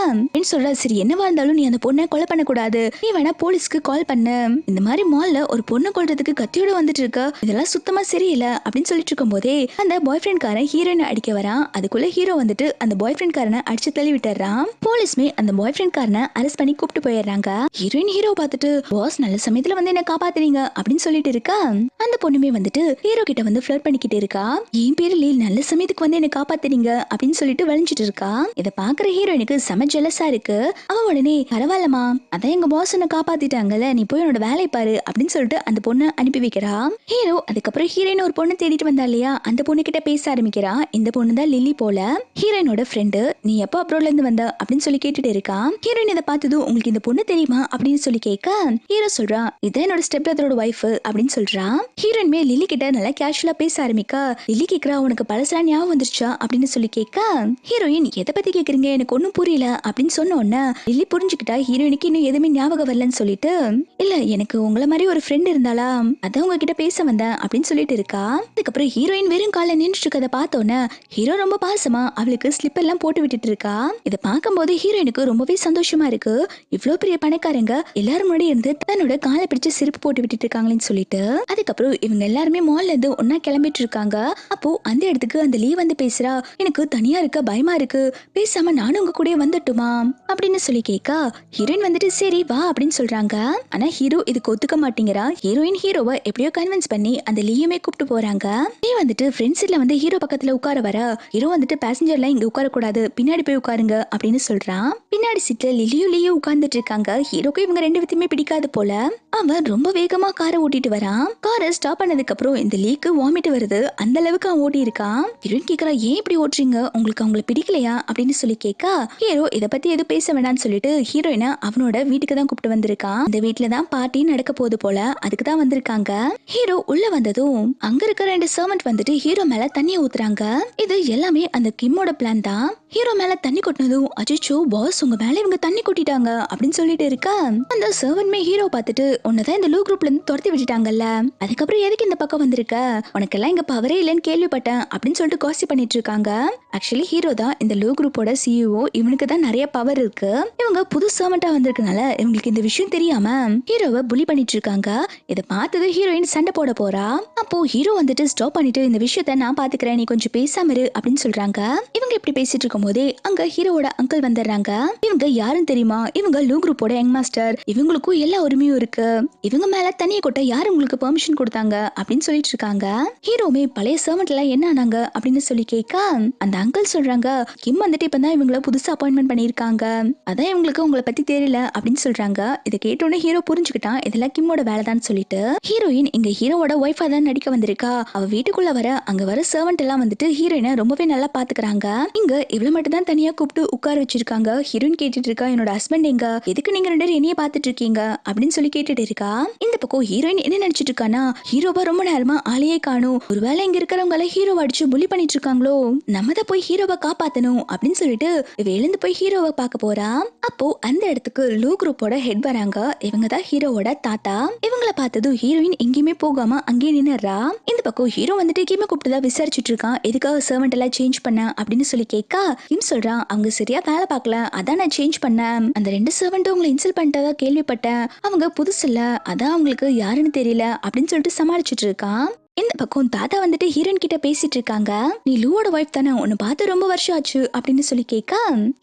சொல்ற, சரி என்னவா இருந்தாலும் நீ அந்த பொண்ணை கொலை பண்ண கூடாது, நீ வேணா போலீஸ்க்கு கால் பண்ணு, இந்த மாதிரி மால்ல ஒரு பொண்ணை கொல்றதுக்கு கத்தியோட வந்துட்டு இருக்க, இதெல்லாம் சுத்தமா சரியில்லை அப்படின்னு சொல்லிட்டு இருக்கும் போதே அந்த பாய் ஃப்ரெண்ட் காரன் ஹீரோயினை அடிக்க வரான். அதுக்குள்ள ஹீரோ வந்துட்டு அந்த பாய் ஃப்ரெண்ட் காரனை அடிச்சு தள்ளி விட்டுறான். போலீஸ்மே அந்த பாய் ஃப்ரெண்ட் காரனை அரெஸ்ட் பண்ணி கூப்பிட்டு போயிடுறாங்க. ஹீரோயின் ஹீரோ பார்த்துட்டு பாஸ் நல்ல சமயத்துல வந்து என்ன காப்பாத்துறீங்க அப்படின்னு சொல்லிட்டு இருக்கா. அந்த பொண்ணுமே வந்துட்டு ஹீரோ கிட்ட வந்து ஃபிளர்ட் பண்ணிக்கிட்டு இருக்கா. என் பேரு லீல், நல்ல சமயத்துக்கு வந்து என்ன காப்பாத்துறீங்க அப்படின்னு சொல்லிட்டு வளைஞ்சிட்டு இருக்கா. இதை பாக்குற ஹீரோயினுக்கு செம ஜெலஸா இருக்கு. அவ உடனே பரவாயில்லமா, அதான் எங்க பாஸ் என்ன காப்பாத்திட்டாங்கல்ல, நீ போய் உன்னோட வேலையை பாரு அப்படின்னு சொல்லிட்டு அந்த பொண்ணை அனுப்பி வைக்கிறா. ஹீரோ அதுக்கப்புறம் ஹீரோயின் ஒரு பொண்ணு தேடிட்டு வந்தா இல்லையா, அந்த பொண்ணு கிட்ட பேச ஆரம்பிக்கிறா. இந்த பொண்ணு தான் லில்லி போல, ஹீரோயினோட ஃப்ரெண்டு. நீ எப்போ அப்ரோட்ல இருந்து வந்த அப்படின்னு சொல்லி கேட்டுட்டு இருக்கா. ஹீரோயின் இதை பார்த்ததும் உங்களுக்கு இந்த பொண்ணு தெரியுமா அப்படின்னு சொல்லி கேட்க ஹீரோ சொல்றா, இதான் என்னோட ஸ்டெப் பிரதரோட வைஃப் அப்படின்னு சொல்றா. ஹீரோயின்மே லில்லி கிட்ட நல்லா கேஷுவலா பேச ஆரம்பிக்கா. லில்லி கேக்குறா, உனக்கு பழசெல்லாம் ஞாபகம் வந்துருச்சா அப்படின்னு சொல்லி கேட்க ஹீரோயின் எதை பத்தி கேக்குறீங்க, எனக்கு ஒன்னும் புரியல அப்படின்னு சொன்ன உடனே லில்லி புரிஞ்சுக்கிட்டா ஹீரோயினுக்கு இன்னும் எதுவுமே ஞாபகம் வரலன்னு சொல்லிட்டு, இல்ல எனக்கு உங்களை மாதிரி ஒரு ஃப்ரெண்ட் இருந்தாளா, அதான் உங்ககிட்ட பேச வந்தேன் அப்படின்னு சொல்லிட்டு இருக்கா. அதுக்கப்புறம் ஹீரோயின் வெறும் கால நின்றுட்டு இருக்கதை பார்த்தோன்னே ஹீரோ ரொம்ப பாசமா அவளுக்கு ஸ்லிப் எல்லாம் போட்டு விட்டுட்டு இருக்கா. இதை பார்க்கும்போது ஹீரோயினுக்கு ரொம்பவே சந்தோஷமா இருக்கு. இவ்வளவு பெரிய பணக்காரங்க எல்லாரும் முன்னாடி இருந்து தன்னோட காலை பிடிச்சு செருப்பு போட்டு விட்டுட்டு இருக்காங்களேன்னு சொல்லிட்டு, அதுக்கப்புறம் இவங்க எல்லாருமே மால்ல இருந்து ஒன்னா கிளம்பிட்டு இருக்காங்க. அப்போ அந்த இடத்துக்கு அந்த லீவ் வந்து பேசுறா, எனக்கு தனியா இருக்க பயமா இருக்கு, பேசாம நானும் உங்க கூட வந்துட்டுமா அப்படின்னு சொல்லி கேட்க ஹீரோயின் வந்துட்டு சரி வா அப்படின்னு சொல்றாங்க. ஆனா ஹீரோ இதுக்கு ஒத்துக்க மாட்டேங்கிறா. ஹீரோயின் ஹீரோவை எப்படியோ கன்வின்ஸ் பண்ணி அந்த லீயுமே கூப்பிட்டு போறாங்க. நீ வந்துட்டு ஃப்ரெண்ட் சீட்ல வந்து ஹீரோ பக்கத்துல உட்கார வர ஹீரோ வந்துட்டு பேசஞ்சர்லாம் இங்க உட்கார கூடாது, பின்னாடி போய் உட்காருங்க அப்படின்னு சொல்றான். பின்னாடி சீட்ல லிலியும் உட்கார்ந்துட்டு இருக்காங்க. ஹீரோக்கு இவங்க ரெண்டு பேத்துமே பிடிக்காது போல. அவன் ரொம்ப வேகமா காரை ஓட்டிட்டு வரான். காரை ஸ்டாப் பண்ணதுக்கு அப்புறம் இந்த லீக்கு வாமிட் வருது, அந்த அளவுக்கு அவன் ஓட்டி இருக்கான். ஹீரோயின் கேக்குறா, ஏன் இப்படி ஓட்டுறீங்க, உங்களுக்கு அவங்கள பிடிக்கலையா அப்படின்னு சொல்லி கேட்க ஹீரோ இதை பத்தி எதுவும் பேச வேணாம்னு சொல்லிட்டு ஹீரோயினை அவனோட வீட்டுக்கு தான் கூப்பிட்டு வந்திருக்கான். இந்த வீட்டுல தான் பார்ட்டி நடக்க போகுது போல, அதுக்கு தான் வந்திருக்காங்க. ஹீரோ உள்ள வந்ததும் அங்க இருக்க ரெண்டு சர்வன்ட் வந்துட்டு ஹீரோ மேல தண்ணியை ஊத்துறாங்க. இது எல்லாமே அந்த கிம்மோட பிளான் தான். ஹீரோ மேல தண்ணி கொட்டினதும் அஜிச்சோ பாஸ் உங்க மேல இவங்க தண்ணி கொட்டிட்டாங்க அப்படின்னு சொல்லிட்டு இருக்கா. அந்த சர்வன்ட்மே ஹீரோ பார்த்துட்டு உன்னதான் இந்த லூ குரூப்ல இருந்து துரத்தி விட்டுட்டாங்கல்ல, அதுக்கப்புறம் எதுக்கு இந்த பக்கம் வந்திருக்க, உனக்கெல்லாம் இங்க பவரே இல்லைன்னு கேள்விப்பட்டேன் அப்படின்னு சொல்லிட்டு காசி பண்ணிட்டு இருக்காங்க. ஆக்சுவலி ஹீரோ தான் இந்த லூ குரூப்போட சிஇஓ, இவனுக்கு தான் நிறைய பவர் இருக்கு. இவங்க புது சர்வன்ட்டா வந்திருக்கனால இவங்களுக்கு இந்த விஷயம் தெரியாம ஹீரோவை புலி பண்ணிட்டு இருக்காங்க. இதை பார்த்தது ஹீரோயின் சண்டை போட போறா. அப்போ ஹீரோ வந்துட்டு ஸ்டாப் பண்ணிட்டு இந்த விஷயத்த நான் பாத்துக்கிறேன், நீ கொஞ்சம் பேசாம இரு அப்படின்னு சொல்றாங்க. இவங்க இப்படி பேசிட்டு இருக்கும் போதே அங்க ஹீரோவோட அங்கிள் வந்துடுறாங்க. இவங்க யாருன்னு தெரியுமா, இவங்க லூ குரூப்போட யங் மாஸ்டர், இவங்களுக்கும் எல்லா உரிமையும் இருக்கு, இவங்க மேல தண்ணியை கொட்ட யாரு உங்களுக்கு பெர்மிஷன் கொடுத்தாங்க அப்படின்னு சொல்லிட்டு இருக்காங்க. ஹீரோமே பழைய சர்வன்ட் எல்லாம் என்ன ஆனாங்க அப்படின்னு சொல்லி கேட்க அந்த அங்கிள் சொல்றாங்க, கிம் வந்துட்டு இப்பதான் இவங்கள புதுசா அப்பாயின்மெண்ட் பண்ணிருக்காங்க, அதான் இவங்களுக்கு உங்களை பத்தி தெரியல அப்படின்னு சொல்றாங்க. இதை கேட்டோன்னே ஹீரோ புரிஞ்சுக்கிட்டான் இதெல்லாம் கிம்மோட வேலைதான் சொல்லிட்டு. ஹீரோயின் இங்க ஹீரோவோட ஒய்ஃபா தான் நடிக்க வந்திருக்கா. அவ வீட்டுக்குள்ள வர அங்க வர சர்வன்ட் எல்லாம் வந்துட்டு ஹீரோயினை ரொம்பவே நல்லா பாத்துக்கிறாங்க. இங்க இவ்வளவு மட்டும் தான் தனியா கூப்பிட்டு உட்கார வச்சிருக்காங்க. ஹீரோயின் கேட்டுட்டு இருக்கா, என்னோட ஹஸ்பண்ட் எங்க, எதுக்கு நீங்க ரெண்டு பேரும் என்னைய பாத்துட்டு இருக்கீங்க அப்படின்னு சொல்லி கேட்டுட்டு இருக்கா. இந்த பக்கம் ஹீரோயின் என்ன நினைச்சிட்டு இருக்கானா, ஹீரோவா ரொம்ப நேரமா ஆளையே காணும், ஒருவேளை இங்க இருக்கிறவங்க எல்லாம் ஹீரோவை அடிச்சு புலி பண்ணிட்டு இருக்காங்களோ, நம்ம தான் போய் ஹீரோவை காப்பாத்தணும் அப்படின்னு சொல்லிட்டு இவ எழுந்து போய் ஹீரோவை பார்க்க போறா. அப்போ அந்த இடத்துக்கு லூ குரூப்போட ஹெட் வராங்க. இவங்க தான் ஹீரோவோட தாத்தா. இவங்கள பார்த்ததும் ஹீரோயின் எங்கேயுமே போகாம அங்கேயே நின்னுறா. இந்த பக்கம் ஹீரோ வந்துட்டு கிம்ம கூப்பிட்டுதான் விசாரிச்சுட்டு இருக்கான், எதுக்காக சர்வன்ட் எல்லாம் சேஞ்ச் பண்ண அப்படின்னு சொல்லி கேட்க கிம் சொல்றான், அவங்க சரியா வேலை பார்க்கல, அதான் நான் சேஞ்ச் பண்ணேன், அந்த ரெண்டு சர்வன்ட்டும் உங்களை இன்சல்ட் பண்ணிட்டதா கேள்விப்பட்டேன், அவங்க புதுசு இல்ல, அதான் அவங்களுக்கு யாருன்னு தெரியல அப்படின்னு சொல்லிட்டு சமாளிச்சுட்டு இருக்கான். இந்த பக்கம் தாத்தா வந்துட்டு ஹீரோயின் கிட்ட பேசிட்டு இருக்காங்க. நீ லூவோட வைஃப் தானே, உன்னை பார்த்து ரொம்ப வருஷம் ஆச்சு அப்படின்னு சொல்லி கேட்க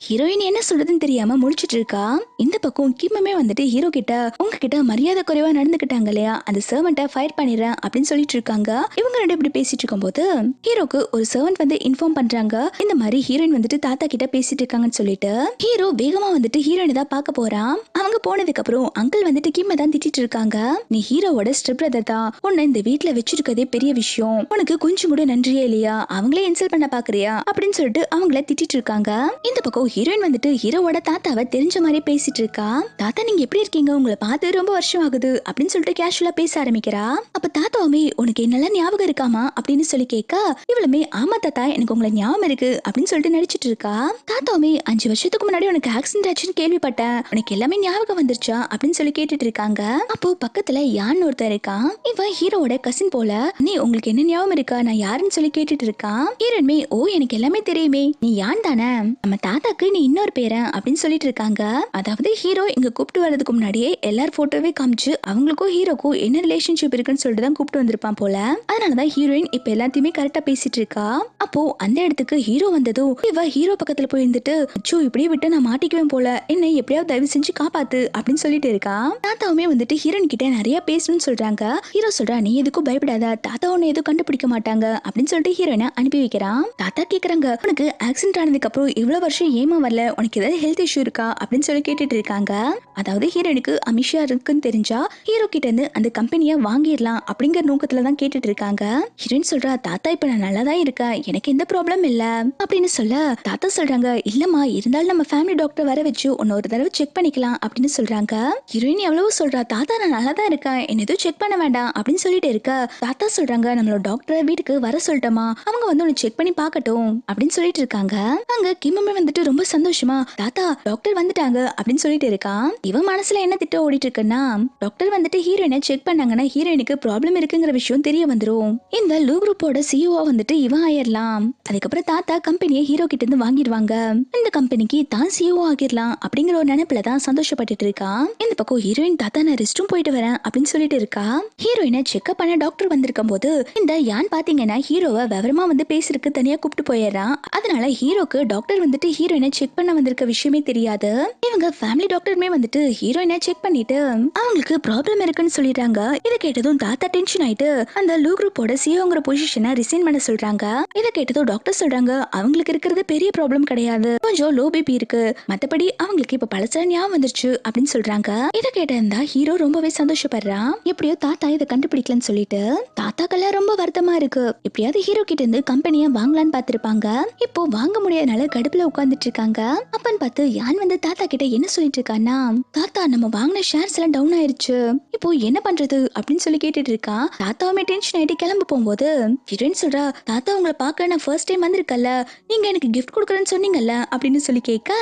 ஹீரோயின் என்ன சொல்றதுன்னு தெரியாம முழிச்சிட்டு இருக்கா. இந்த பக்கம் கிம்முமே வந்துட்டு ஹீரோ கிட்ட உங்ககிட்ட மரியாதை குறைவா நடந்துக்கிட்டாங்க இல்லையா, அந்த சர்வெண்ட்டை ஃபயர் பண்ணிடுறேன் அப்படின்னு சொல்லிட்டு இருக்காங்க. இவங்க ரெண்டு இப்படி பேசிட்டு இருக்கும்போது ஹீரோக்கு ஒரு சர்வெண்ட் வந்து இன்ஃபார்ம் பண்றாங்க, இந்த மாதிரி ஹீரோயின் வந்துட்டு தாத்தா கிட்ட பேசிட்டு இருக்காங்கன்னு சொல்லிட்டு. ஹீரோ வேகமா வந்துட்டு ஹீரோயினை தான் பார்க்க போறான். அவங்க போனதுக்கு அப்புறம் அங்கிள் வந்துட்டு கிம்ம தான் திட்டிட்டு இருக்காங்க. நீ ஹீரோவோட ஸ்டெப் பிரதர் தான், உன்னை இந்த வீட்டுல வச்சிருக்கதே பெரிய விஷயம், உனக்கு கொஞ்சம் கூட நன்றியே இல்லையா, அவங்களே இன்சல்ட் பண்ண பாக்குறியா அப்படின்னு சொல்லிட்டு அவங்கள திட்டிட்டு இருக்காங்க. இந்த பக்கம் ஹீரோயின் வந்துட்டு ஹீரோவோட தாத்தாவை தெரிஞ்ச மாதிரி பேசிட்டு இருக்கா. தாத்தா நீங்க எப்படி இருக்கீங்க, உங்களை பார்த்து ரொம்ப வருஷம் ஆகுது அப்படின்னு சொல்லிட்டு கேஷுவலா பேச ஆரம்பிக்கிறா. அப்ப தாத்தாவுமே உனக்கு என்னெல்லாம் ஞாபகம் இருக்காமா அப்படின்னு சொல்லி கேட்க இவளுமே ஆமா தாத்தா எனக்கு உங்களை ஞாபகம் இருக்கு அப்படின்னு சொல்லிட்டு நடிச்சிட்டு இருக்கா. தாத்தாவுமே 5 வருஷத்துக்கு முன்னாடி உனக்கு ஆக்சிடென்ட் ஆச்சுன்னு கேள்விப்பட்டேன், உனக்கு எல்லாமே ஞாபகம் வந்துருச்சா அப்படின்னு சொல்லி கேட்டுட்டு இருக்காங்க. அப்போ பக்கத்துல யான் ஒருத்தர் இருக்கான், இவன் ஹீரோவோட கசின் போல. நீ உங்களுக்கு என்ன ஞாபகம் இருக்கா, நான் யாருன்னு சொல்லி கேட்டுட்டு இருக்கான். ஹீரோயின்மே ஓ எனக்கு எல்லாமே தெரியுமே, நீ யான் தானே, நம்ம தாத்தாக்கு நீ இன்னொரு பேரன் அப்படின்னு சொல்லிட்டு இருக்காங்க. அதாவது ஹீரோ இங்க கூப்பிட்டு வர்றதுக்கு முன்னாடியே எல்லார் போட்டோவே காமிச்சு அவங்களுக்கும் ஹீரோக்கும் என்ன ரிலேஷன்ஷிப் இருக்குன்னு சொல்லிட்டு தான் கூப்பிட்டு வந்திருப்பான் போல. அதனாலதான் ஹீரோயின் இப்ப எல்லாத்தையுமே கரெக்டா பேசிட்டு இருக்கா. அப்போ அந்த இடத்துக்கு ஹீரோ வந்ததும் இவ ஹீரோ பக்கத்துல போய் இருந்துட்டு அச்சோ இப்படியே விட்டு நான் மாட்டிக்குவேன் போல, என்ன எப்படியாவது தயவு செஞ்சு காப்பாத்து அப்படின்னு சொல்லிட்டு இருக்கா. தாத்தாவுமே வந்துட்டு ஹீரோயின் கிட்ட நிறைய பேசணும்னு சொல்றாங்க. ஹீரோ சொல்றா நீ எதுக்கும் பயப்படாத, தாத்தா உன்னை எதுவும் கண்டுபிடிக்க மாட்டாங்க அப்படின்னு சொல்லிட்டு ஹீரோயினை அனுப்பி வைக்கிறான். தாத்தா கேக்குறாங்க உனக்கு ஆக்சிடென்ட் ஆனதுக்கு அப்புறம் இவ்வளவு வருஷம் ஏமா வரல, உனக்கு ஏதாவது ஹெல்த் இஷ்யூ இருக்கா அப்படின்னு சொல்லி கேட்டுட்டு இருக்காங்க. அதாவது ஹீரோயினுக்கு அமிஷா இருக்குன்னு தெரிஞ்சா ஹீரோ கிட்ட இருந்து அந்த கம்பெனியை வாங்கிடலாம் அப்படிங்கிற நோக்கத்துல தான் கேட்டுட்டு இருக்காங்க. ஹீரோயின் சொல்றா தாத்தா இப்ப நான் நல்லா தான் இருக்கேன், எனக்கு எந்த ப்ராப்ளம் இல்ல அப்படின்னு சொல்ல தாத்தா சொல்றாங்க இல்லம்மா இருந்தாலும் நம்ம ஃபேமிலி டாக்டர் வர வச்சு உன்ன ஒரு தடவை செக் பண்ணிக்கலாம் அப்படின்னு சொல்றாங்க. ஹீரோயின் எவ்வளவு சொல்றா தாத்தா நான் நல்லா தான் இருக்கேன், என்ன எதுவும் செக் பண்ண வேண்டாம் அப்படின்னு சொல்லிட்டு இருக்க தாத்தா சொல்றாங்க நம்மளோட டாக்டரை வீட்டுக்கு வர சொல்லிட்டோமா, அவங்க வந்து உன்னை செக் பண்ணி பார்க்கட்டும் அப்படின்னு சொல்லிட்டு இருக்காங்க. அங்க கிம்மே வந்துட்டு ரொம்ப சந்தோஷமா தாத்தா டாக்டர் வந்துட்டாங்க அப்படின்னு சொல்லிட்டு இருக்கான். இவன் மனசுல என்ன திட்டம் ஓடிட்டு இருக்குன்னா டாக்டர் வந்துட்டு ஹீரோயினை செக் பண்ணாங்கன்னா ஹீரோயினுக்கு ப்ராப்ளம் இருக்குங்கிற விஷயம் தெரிய வந்துரும், இந்த லூ குரூப்போட சிஇஓ வந்துட்டு இவன் ஆயிரலாம், அதுக்கப்புறம் தாத்தா கம்பெனியை ஹீரோ கிட்ட இருந்து வாங்கிடுவாங்க, இந்த கம்பெனிக்கு தான் சிஇஓ ஆகிடலாம் அப்படிங்கிற ஒரு நினைப்புல தான் சந்தோஷப்பட்டுட்டு இருக்கான். இந்த பக்கம் ஹீரோயின் தாத்தா நான் ரெஸ்ட் ரூம் போயிட்டு வரேன் அப்படின்னு சொல்லிட்டு இருக்கா. ஹீரோயினை செக்அப் பண்ண டாக்டர் வந்திருக்கும் போது இந்த யான் பாத்தீங்கன்னா ஹீரோவை விவரமா வந்து பேசுறதுக்கு தனியா கூப்பிட்டு போயிடுறான். அதனால ஹீரோக்கு டாக்டர் வந்துட்டு ஹீரோயினை செக் பண்ண வந்திருக்க விஷயமே தெரியாது. இவங்க ஃபேமிலி டாக்டருமே வந்துட்டு ஹீரோயினை செக் பண்ணிட்டு அவங்களுக்கு ப்ராப்ளம் இருக்குன்னு சொல்லிடுறாங்க. இதை கேட்டதும் தாத்தா டென்ஷன் ஆயிட்டு அந்த லூ குரூப்போட சிஓங்கிற பொசிஷனை ரிசைன் பண்ண சொல்றாங்க. இதை கேட்டதும் டாக்டர் சொல்றாங்க அவங்களுக்கு இருக்கிறது பெரிய ப்ராப்ளம் கிடையாது, கொஞ்சம் லோ பிபி இருக்கு, மத்தபடி அவங்களுக்கு இப்ப பழச ஞாபகம் வந்துருச்சு அப்படின்னு சொல்றாங்க. இதை கேட்டிருந்தா ஹீரோ ரொம்பவே சந்தோஷப்படுறான், எப்படியோ தாத்தா இதை கண்டுபிடிக்கலன்னு சொல்லிட்டு. தாத்தாக்கெல்லாம் ரொம்ப வருத்தமா இருக்கு, எப்படியாவது ஹீரோ கிட்ட இருந்து கம்பெனியை வாங்கலான்னு பார்த்திருப்பாங்க, இப்போ வாங்க முடியாதனால கடுப்புல உட்கார்ந்துட்டு இருக்காங்க. அப்பன்னு பார்த்து யான் வந்து தாத்தா கிட்ட என்ன சொல்லிட்டு இருக்கான்னா தாத்தா நம்ம வாங்கின ஷேர்ஸ் எல்லாம் டவுன் ஆயிருச்சு, இப்போ என்ன பண்றது அப்படின்னு சொல்லி கேட்டுட்டு இருக்கா. தாத்தாவுமே டென்ஷன் ஆயிட்டு கிளம்ப போகும்போது ஹீரோயின் சொல்றா தாத்தா உங்களை பார்க்க நான் ஃபர்ஸ்ட் டைம் வந்திருக்கல, நீங்க எனக்கு கிஃப்ட் கொடுக்குறேன்னு சொன்னீங்கல்ல அப்படின்னு சொல்லி கேட்க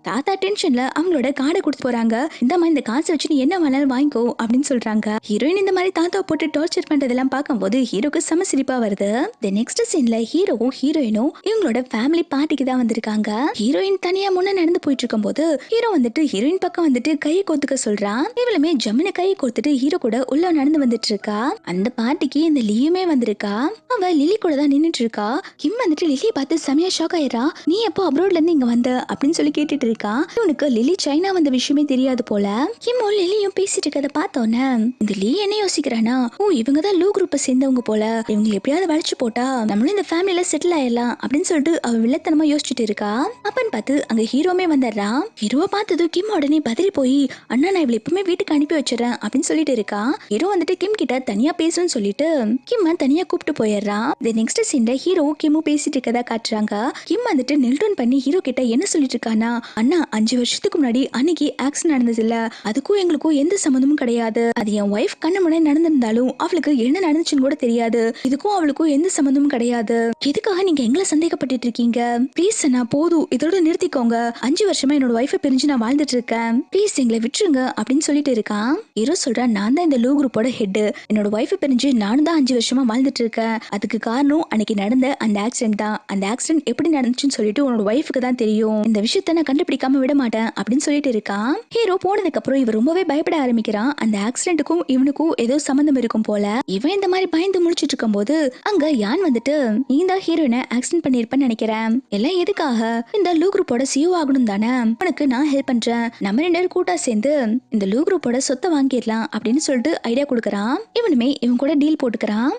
தாத்தா டென்ஷன்ல அவங்களோட கார்டை கொடுத்து போறாங்க, இந்த மாதிரி இந்த காசை வச்சு நீ என்ன வேணாலும் வாங்கிக்கோ அப்படின்னு சொல்றாங்க. ஹீரோயின் இந்த மாதிரி தாத்தாவை போட்டு டார்ச்சர் பண்றதெல்லாம் பார்க்கும்போது ஹீரோக்கு செம சிரிப்பா வருது. தி நெக்ஸ்ட் சீன்ல ஹீரோவும் ஹீரோயினும் இவங்களோட ஃபேமிலி பார்ட்டிக்கு தான் வந்திருக்காங்க. ஹீரோயின் தனியா முன்ன நடந்து போயிட்டு இருக்கும் போது ஹீரோ வந்துட்டு ஹீரோயின் பக்கம் வந்துட்டு கையை கோத்துக்க சொல்றான். இவளுமே ஜம்முன கையை கோத்துட்டு ஹீரோ கூட உள்ள நடந்து வந்துட்டு இருக்கா. அந்த பார்ட்டிக்கு இந்த லியுமே வந்திருக்கா. அவ லிலி கூட தான் நின்னுட்டு இருக்கா. கிம் வந்துட்டு லிலியை பார்த்து செமையா ஷாக் ஆயிரா, நீ எப்போ அப்ராட்ல இருந்து இங்க வந்த அப்படின்னு சொல்லி கேட்டுட்டு இருக்கா. இவனுக்கு லிலி சைனா வந்த விஷயமே தெரியாது போல. கிம்மும் லிலியும் பேசிட்டு இருக்கத பார்த்தோன்னே இந்த லீ என்ன யோசிக்கிறானா, ஓ இவங்க தான் லூ குரூப்பை சேர்ந்தவங்க போல, இவங்க எப்படியாவது வளைச்சு போட்டா நம்மளும் இந்த ஃபேமிலியில செட்டில் ஆயிடலாம் அப்படின்னு சொல்லிட்டு அவ வில்லத்தனமா யோசிச்சுட்டு இருக்கா. அப்பன்னு பார்த்து அங்க ஹீரோமே வந்துடுறான். ஹீரோவை பார்த்தது கிம் உடனே பதறி போய் அண்ணா நான் இவளை எப்பவுமே வீட்டுக்கு அனுப்பி வச்சிடறேன் அப்படின்னு சொல்லிட்டு இருக்கா. ஹீரோ வந்துட்டு கிம் கிட்ட தனியா பேசணும்னு சொல்லிட்டு கிம் தனியா கூப்பிட்டு போயிடுறான். நெக்ஸ்ட் சீன்ல ஹீரோ கிம்மும் பேசிட்டு இருக்கதா காட்டுறாங்க. கிம் வந்துட்டு நெல்டோன் பண்ணி ஹீரோ கிட்ட என்ன சொல்லிட்டு இருக்கானா, அண்ணா 5 வருஷத்துக்கு முன்னாடி அன்னைக்கு ஆக்சிடென்ட் நடந்தது இல்ல, அதுக்கும் எங்களுக்கும் எந்த சம்மந்தமும் கிடையாது, அது என் ஒய்ஃப் கண்ணு முன்னாடி நடந்திருந்தாலும் அவளுக்கு என்ன நடந்துச்சுன்னு கூட தெரியாது, இதுக்கும் அவளுக்கும் எந்த சம்மந்தமும் கிடையாது, எதுக்காக நீங்க எங்களை சந்தேகப்பட்டு இருக்கீங்க, ப்ளீஸ் அண்ணா போதும் இதோட நிறுத்திக்கோங்க, 5 வருஷமா என்னோட ஒய்ஃபை பிரிஞ்சு நான் வாழ்ந்துட்டு இருக்கேன், ப்ளீஸ் எங்களை விட்டுருங்க அப்படின்னு சொல்லிட்டு இருக்கான். ஹீரோ சொல்றா நான் தான் இந்த லூ குரூப்போட ஹெட், என்னோட ஒய்ஃபை பிரிஞ்சு நானும் தான் 5 வருஷமா வாழ்ந்துட்டு இருக்கேன், அதுக்கு காரணம் அன்னைக்கு நடந்த அந்த ஆக்சிடென்ட் தான், அந்த ஆக்சிடென்ட் எப்படி நடந்துச்சுன்னு சொல்லிட்டு உன்னோட ஒய்ஃபுக்கு தான் தெரியும், இந்த விஷயத்த நான் கண்டுபிடிக்காம விட மாட்டேன் அப்படின்னு சொல்லிட்டு இருக்கான். ஹீரோ போனதுக்கு அப்புறம் இவன் ரொம்பவே பயப்பட ஆரம்பிக்கிறான். அந்த ஆக்சிடென்ட்டுக்கும் இவனுக்கும் ஏதோ சம்பந்தம் இருக்கும் போல. இவன் இந்த மாதிரி மாதிரி பயந்து முழிச்சிட்டு இருக்கும்போது அங்க யான் வந்துட்டு நீ தான் ஹீரோயினை ஆக்சிடென்ட் பண்ணிருப்பேன்னு நினைக்கிறேன். எல்லாம் எதுக்காக? இந்த லூ குரூப்போட சிஓ ஆகணும் தானே? உனக்கு நான் ஹெல்ப் பண்றேன். நம்ம 2 பேரும் கூட்டா சேர்ந்து இந்த லூ குரூப்போட சொத்தை வாங்கிடலாம் அப்படின்னு சொல்லிட்டு ஐடியா கொடுக்கறான். இவனுமே இவன் கூட டீல் போட்டுக்கிறான்.